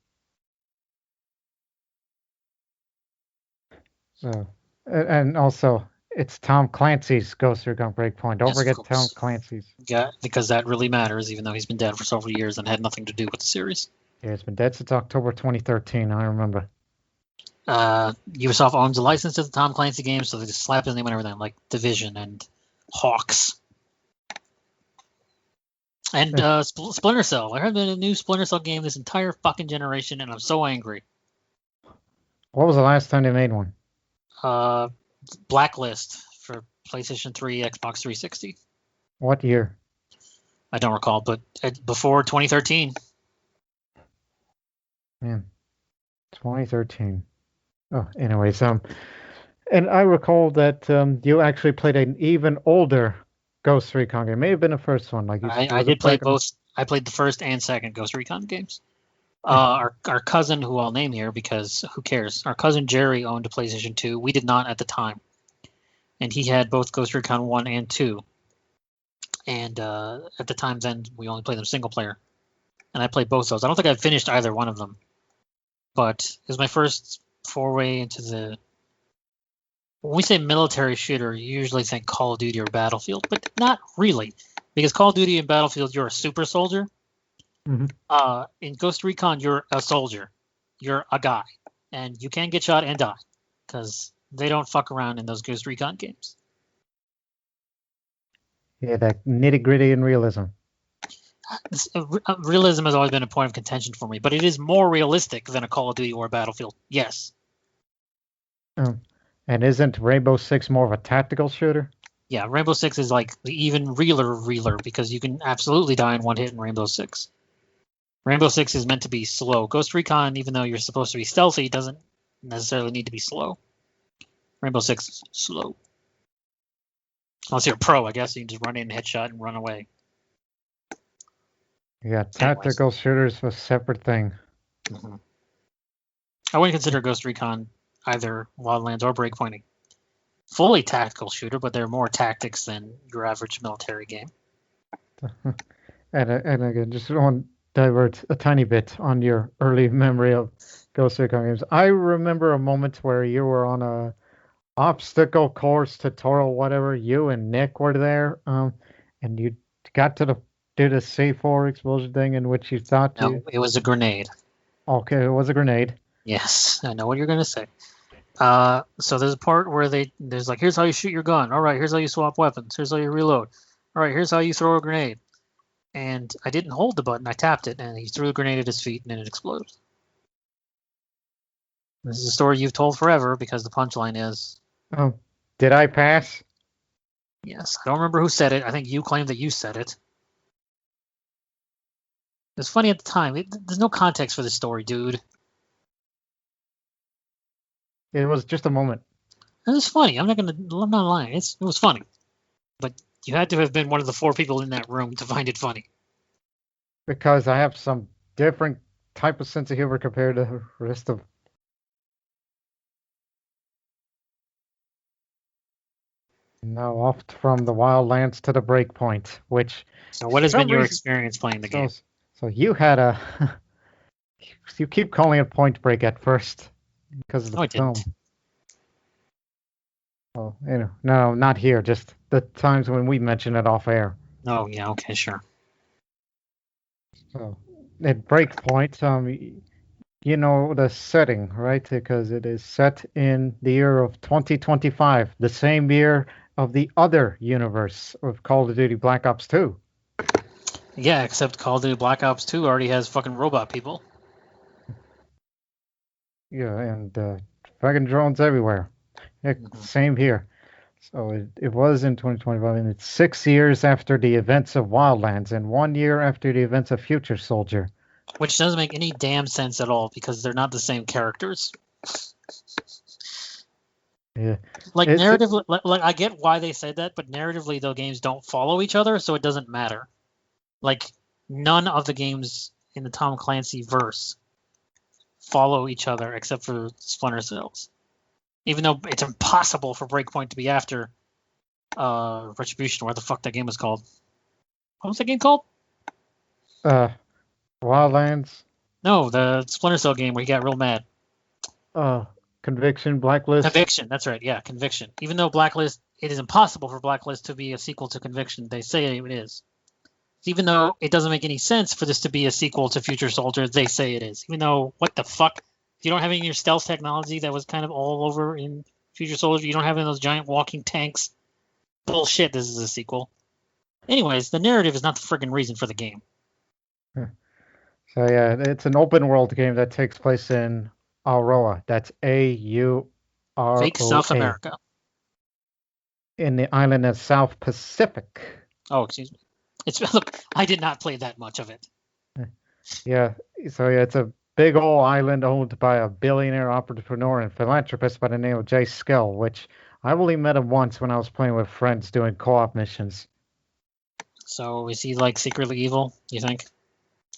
So, and also, it's Tom Clancy's Ghost Recon Breakpoint. Don't Yes, of forget Tom course. Clancy's. Yeah, because that really matters, even though he's been dead for several years and had nothing to do with the series. Yeah, it's been dead since October 2013. I remember. Ubisoft owns the license to the Tom Clancy games, so they just slap his name on everything, like Division and Hawks. And Splinter Cell. There hasn't been a new Splinter Cell game this entire fucking generation, and I'm so angry. What was the last time they made one? Blacklist for PlayStation 3, Xbox 360. What year? I don't recall, but before 2013. Man, 2013. Oh, anyways, and I recall that you actually played an even older Ghost Recon game. It may have been the first one. Like I did play both. I played the first and second Ghost Recon games. Our cousin, who I'll name here because who cares? Our cousin Jerry owned a PlayStation 2. We did not at the time, and he had both Ghost Recon 1 and 2. And at the time then, we only played them single player, and I played both those. I don't think I finished either one of them, but it was my first foray into the. When we say military shooter, you usually think Call of Duty or Battlefield, but not really, because Call of Duty and Battlefield, you're a super soldier. Mm-hmm. In Ghost Recon, you're a soldier. You're a guy, and you can get shot and die, because they don't fuck around in those Ghost Recon games. Yeah, that nitty gritty and realism. Realism has always been a point of contention for me, but it is more realistic than a Call of Duty or a Battlefield. Yes. And isn't Rainbow Six more of a tactical shooter? Yeah, Rainbow Six is like the even realer because you can absolutely die in one hit in Rainbow Six. Rainbow Six is meant to be slow. Ghost Recon, even though you're supposed to be stealthy, doesn't necessarily need to be slow. Rainbow Six is slow. Unless you're a pro, I guess you can just run in, headshot, and run away. Yeah, tactical shooters a separate thing. Mm-hmm. I wouldn't consider Ghost Recon either Wildlands or Breakpoint a fully tactical shooter, but they're more tactics than your average military game. And again, just want to divert a tiny bit on your early memory of Ghost Recon games. I remember a moment where you were on a obstacle course tutorial, whatever. You and Nick were there, and you got to did a C4 explosion thing in which you thought it was a grenade. Okay, it was a grenade. Yes, I know what you're gonna say. So there's a part where there's like, here's how you shoot your gun. All right, here's how you swap weapons. Here's how you reload. All right, here's how you throw a grenade. And I didn't hold the button. I tapped it, and he threw a grenade at his feet, and then it exploded. This is a story you've told forever because the punchline is. Oh, did I pass? Yes, I don't remember who said it. I think you claimed that you said it. It was funny at the time. There's no context for this story, dude. It was just a moment. It was funny. I'm not lying. It was funny, but you had to have been one of the 4 people in that room to find it funny. Because I have some different type of sense of humor compared to the rest of. No, off from the Wildlands to the Breakpoint, which. So what has been your experience playing the game? So you had a. You keep calling it Point Break at first because of the film. Didn't. Oh, no, not here. Just the times when we mention it off air. Oh yeah, okay, sure. So at Breakpoint, you know the setting, right? Because it is set in the year of 2025, the same year of the other universe of Call of Duty Black Ops 2. Yeah, except Call of Duty Black Ops 2 already has fucking robot people. Yeah, and fucking drones everywhere. Same here. So it was in 2025, and it's 6 years after the events of Wildlands and 1 year after the events of Future Soldier. Which doesn't make any damn sense at all because they're not the same characters. Yeah. Like narratively, like I get why they said that, but narratively, those games don't follow each other, so it doesn't matter. Like none of the games in the Tom Clancy verse follow each other except for Splinter Cells. Even though it's impossible for Breakpoint to be after Retribution, where the fuck that game was called. What was that game called? Wildlands. No, the Splinter Cell game where he got real mad. Conviction, Blacklist. Conviction, that's right, yeah, Conviction. Even though Blacklist, it is impossible for Blacklist to be a sequel to Conviction. They say it is. Even though it doesn't make any sense for this to be a sequel to Future Soldier, they say it is. Even though, what the fuck? You don't have any of your stealth technology that was kind of all over in Future Soldier. You don't have any of those giant walking tanks. Bullshit, this is a sequel. Anyways, the narrative is not the friggin' reason for the game. So yeah, it's an open world game that takes place in Aurora. That's A-U-R-O-A. Fake South America. In the island of South Pacific. Oh, excuse me. Look, I did not play that much of it. Yeah, so yeah, it's a big old island owned by a billionaire entrepreneur and philanthropist by the name of Jay Skell, which I only met him once when I was playing with friends doing co-op missions. So is he like secretly evil, you think?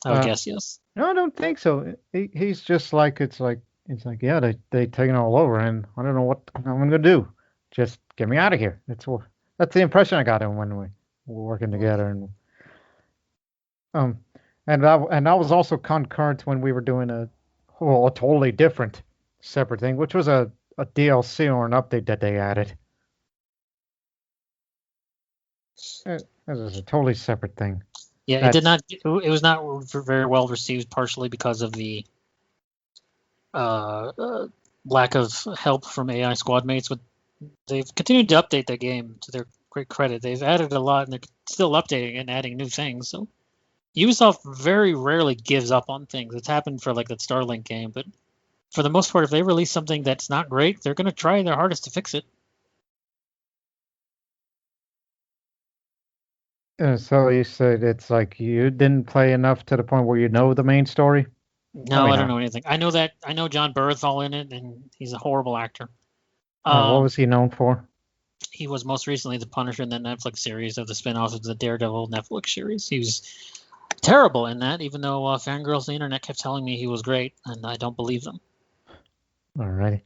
I would guess yes. No, I don't think so. He's just like, it's like, yeah, they taken all over, and I don't know what I'm gonna do. Just get me out of here. That's the impression I got him when we were working together, and that was also concurrent when we were doing a totally different separate thing, which was a DLC or an update that they added. It was a totally separate thing. Yeah, it did not. It was not very well received, partially because of the lack of help from AI squad mates. But they've continued to update their game to their great credit. They've added a lot, and they're still updating and adding new things. So Ubisoft very rarely gives up on things. It's happened for like that Starlink game, but for the most part, if they release something that's not great, they're going to try their hardest to fix it. So you said it's like you didn't play enough to the point where you know the main story? No, I don't know anything. I know John Bernthal in it, and he's a horrible actor. What was he known for? He was most recently the Punisher in that Netflix series of the spin-off of the Daredevil Netflix series. He was terrible in that, even though fangirls on the internet kept telling me he was great, and I don't believe them. Alrighty.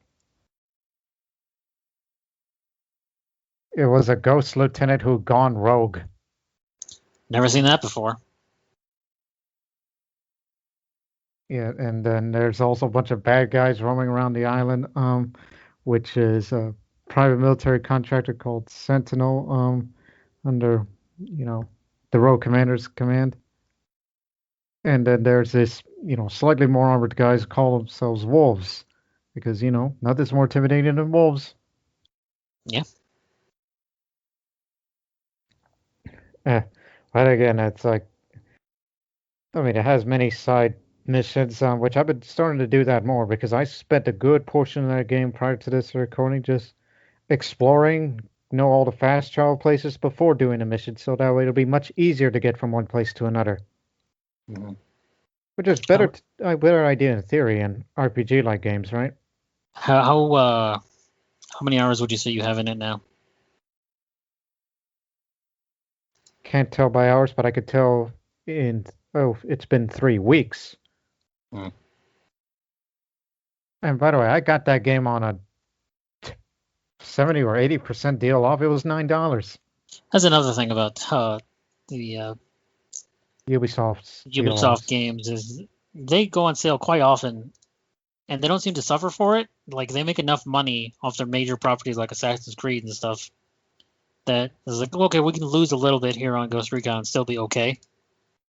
It was a ghost lieutenant who gone rogue. Never seen that before. Yeah, and then there's also a bunch of bad guys roaming around the island, which is a private military contractor called Sentinel, under, the Rogue Commander's command. And then there's this, slightly more armored guys who call themselves wolves, because, nothing's more intimidating than wolves. Yeah. But again, it's like, I mean, it has many side missions, which I've been starting to do that more because I spent a good portion of that game prior to this recording just exploring, all the fast travel places before doing a mission, so that way it'll be much easier to get from one place to another. Mm-hmm. Which is better idea in theory in RPG-like games, right? How many hours would you say you have in it now? Can't tell by hours, but I could tell it's been 3 weeks. Mm. And by the way, I got that game on a 70 or 80% deal off. It was $9. That's another thing about the Ubisoft games is they go on sale quite often, and they don't seem to suffer for it. Like, they make enough money off their major properties like Assassin's Creed and stuff that it's like, okay, we can lose a little bit here on Ghost Recon and still be okay.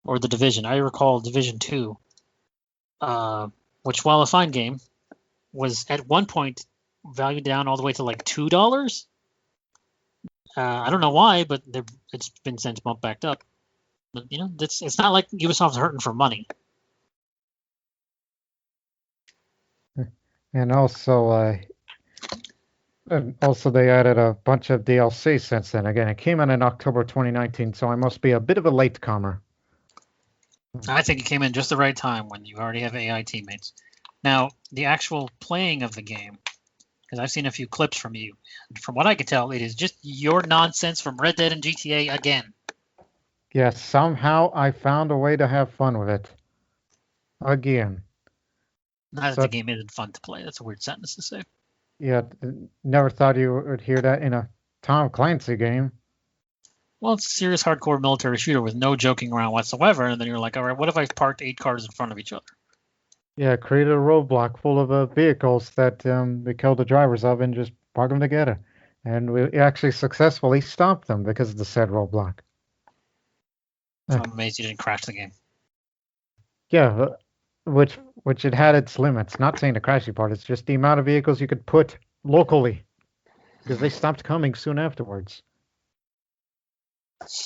Or The Division. I recall Division 2, which, while a fine game, was at one point valued down all the way to like $2. I don't know why, but it's been since bumped back up. But it's not like Ubisoft's hurting for money. And also they added a bunch of DLC since then. Again, it came out in October 2019, so I must be a bit of a latecomer. I think it came in just the right time when you already have AI teammates. Now, the actual playing of the game, because I've seen a few clips from you, and from what I can tell, it is just your nonsense from Red Dead and GTA again. Yes, somehow I found a way to have fun with it. Again. Not that the game isn't fun to play. That's a weird sentence to say. Yeah, never thought you would hear that in a Tom Clancy game. Well, it's a serious hardcore military shooter with no joking around whatsoever. And then you're like, all right, what if I parked 8 cars in front of each other? Yeah, created a roadblock full of vehicles that we killed the drivers of and just park them together. And we actually successfully stopped them because of the said roadblock. I'm amazed you didn't crash the game. Yeah, which it had its limits. Not saying the crashy part, it's just the amount of vehicles you could put locally because they stopped coming soon afterwards.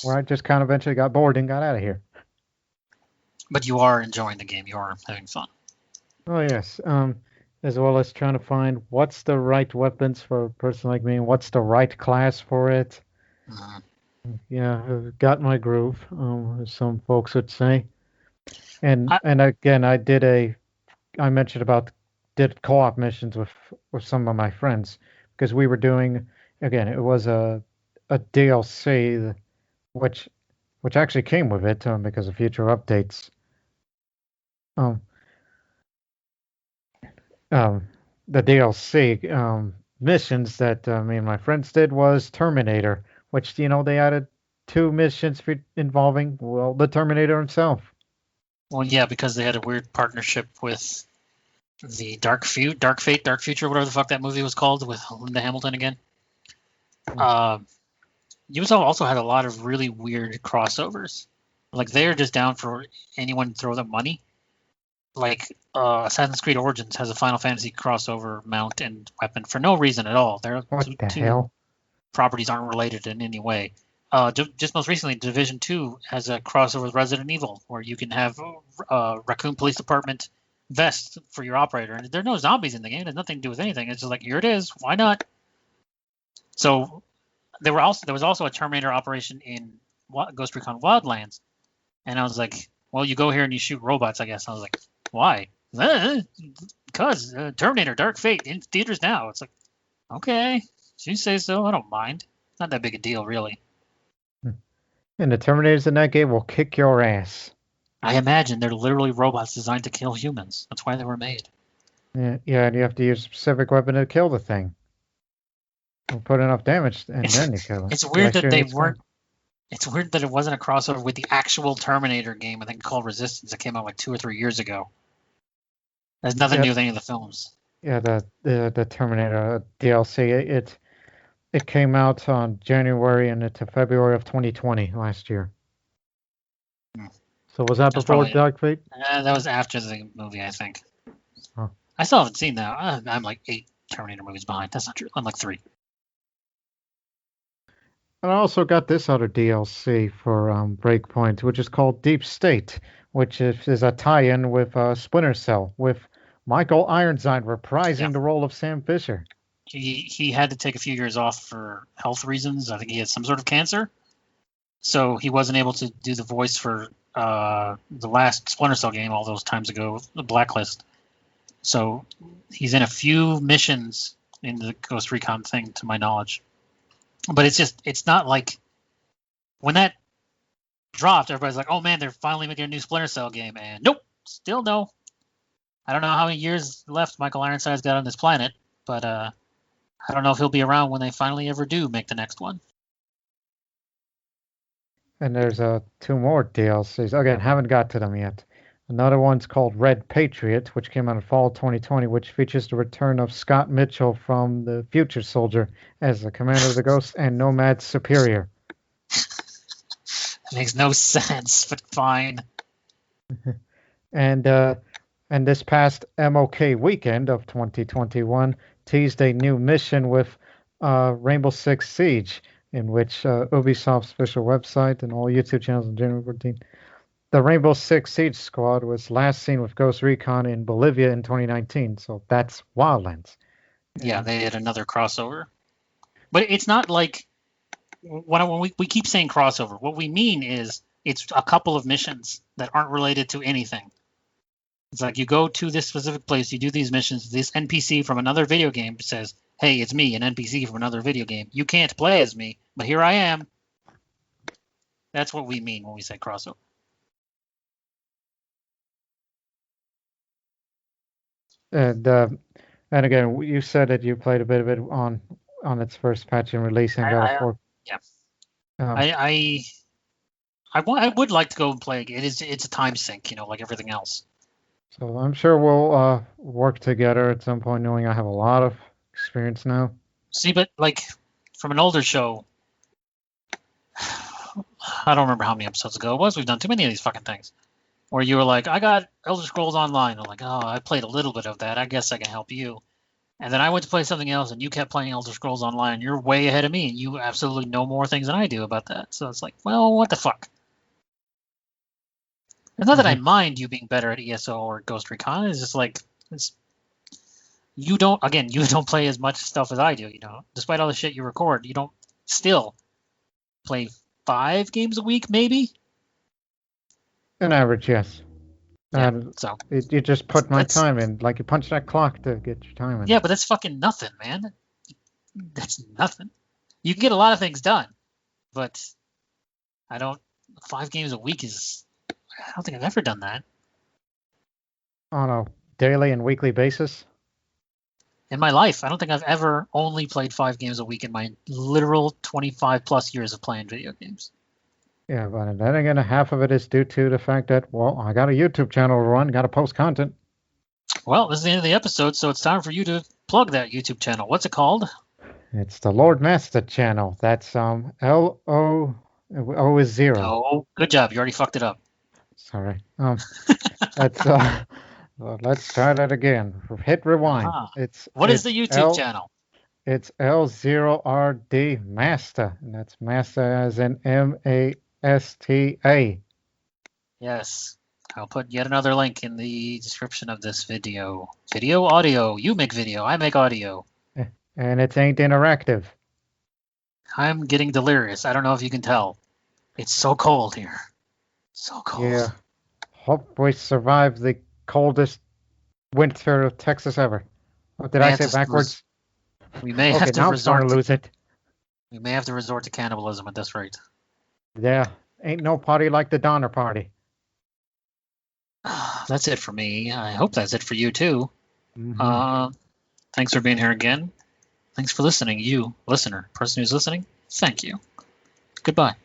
Where I just kind of eventually got bored and got out of here. But you are enjoying the game. You are having fun. Oh yes, as well as trying to find what's the right weapons for a person like me, and what's the right class for it. Mhm. Yeah, I've got my groove, as some folks would say. And I, and again, I mentioned about did co-op missions with some of my friends because we were doing again, it was a DLC which which actually came with it because of future updates. Um, um, the DLC missions that me and my friends did was Terminator, which they added 2 missions involving the Terminator himself. well, yeah, because they had a weird partnership with the Dark Fate, Dark Future, whatever the fuck that movie was called with Linda Hamilton again. Uh, Ubisoft also had a lot of really weird crossovers. Like they're just down for anyone to throw them money. Like Assassin's Creed Origins has a Final Fantasy crossover mount and weapon for no reason at all. Their What the two hell? properties aren't related in any way. Just most recently, Division 2 has a crossover with Resident Evil, where you can have Raccoon Police Department vest for your operator, and there are no zombies in the game. It has nothing to do with anything. It's just like here it is. Why not? So there was also a Terminator operation in Ghost Recon Wildlands, and I was like, well, you go here and you shoot robots, I guess. I was like, why? Because Terminator Dark Fate in theaters now. It's like, okay, if you say so. I don't mind. Not that big a deal, really. And the Terminators in that game will kick your ass. I imagine they're literally robots designed to kill humans. That's why they were made. Yeah, and you have to use a specific weapon to kill the thing. Or put enough damage, and It's then you kill it. it's weird Unless that you're an they expert. weren't. It's weird that it wasn't a crossover with the actual Terminator game, I think called Resistance, that came out like 2 or 3 years ago. It has nothing to Yeah, do with any of the films. yeah. The Terminator DLC. It came out on January and into February of 2020 last year. Hmm. So was that That's before probably Dark Fate? that was after the movie, I think. Oh. I still haven't seen that. I'm like 8 Terminator movies behind. That's not true. I'm like 3. And I also got this other DLC for Breakpoint, which is called Deep State, which is a tie-in with Splinter Cell, with Michael Ironside Yeah, reprising the role of Sam Fisher. he had to take a few years off for health reasons. I think he had some sort of cancer, so he wasn't able to do the voice for the last Splinter Cell game all those times ago, the Blacklist. So he's in a few missions in the Ghost Recon thing, to my knowledge. But it's not like when that dropped, everybody's like, oh man, they're finally making a new Splinter Cell game, and nope, still no. I don't know how many years left Michael Ironside's got on this planet, but I don't know if he'll be around when they finally ever do make the next one. And there's 2 more DLCs. Again, haven't got to them yet. Another one's called Red Patriot, which came out in fall 2020, which features the return of Scott Mitchell from the Future Soldier as the commander of the Ghost and Nomad Superior. It makes no sense, but fine. And this past MOK weekend of 2021 teased a new mission with Rainbow Six Siege, in which Ubisoft's official website and all YouTube channels on January 14th. The Rainbow Six Siege squad was last seen with Ghost Recon in Bolivia in 2019, so that's Wildlands. Yeah, they had another crossover, but it's not like when we keep saying crossover. What we mean is it's a couple of missions that aren't related to anything. It's like you go to this specific place, you do these missions. This NPC from another video game says, "Hey, it's me, an NPC from another video game. You can't play as me, but here I am." That's what we mean when we say crossover. And And again, you said that you played a bit of it on its first patch and release and got a four. Yeah. Um, I would like to go and play again. It's a time sink, like everything else. so I'm sure we'll work together at some point, knowing I have a lot of experience now. See, but like from an older show, I don't remember how many episodes ago it was. We've done too many of these fucking things. Where you were like, I got Elder Scrolls Online. I'm like, oh, I played a little bit of that. I guess I can help you. And then I went to play something else, and you kept playing Elder Scrolls Online. And you're way ahead of me, and you absolutely know more things than I do about that. So it's like, well, what the fuck? It's not that I mind you being better at ESO or Ghost Recon. It's just like you don't play as much stuff as I do. Despite all the shit you record, you don't still play 5 games a week, maybe. An average, yes. Yeah, And so you just put my time in, like you punch that clock to get your time in. Yeah, but that's fucking nothing, man. That's nothing. You can get a lot of things done, but 5 games a week is. I don't think I've ever done that on a daily and weekly basis. In my life. I don't think I've ever only played 5 games a week in my literal 25 plus years of playing video games. Yeah, but then again, half of it is due to the fact that, well, I got a YouTube channel to run, got to post content. Well, this is the end of the episode, so it's time for you to plug that YouTube channel. What's it called? It's the L0rdMasta channel. That's L-O is 0. Oh, good job. You already fucked it up. Sorry. That's well, let's try that again. Hit rewind. What is the YouTube channel? It's L0rdMasta, and that's Masta as in M-A-S-T-A. Yes. I'll put yet another link in the description of this video. Video, audio. You make video. I make audio. And it ain't interactive. I'm getting delirious. I don't know if you can tell. It's so cold here. So cold. Yeah. Hope we survive the coldest winter of Texas ever. What did I say backwards? We may have to resort to lose it. We may have to resort to cannibalism at this rate. Yeah. Ain't no party like the Donner Party. That's it for me. I hope that's it for you too. Mm-hmm. Thanks for being here again. Thanks for listening, you listener, person who's listening. Thank you. Goodbye.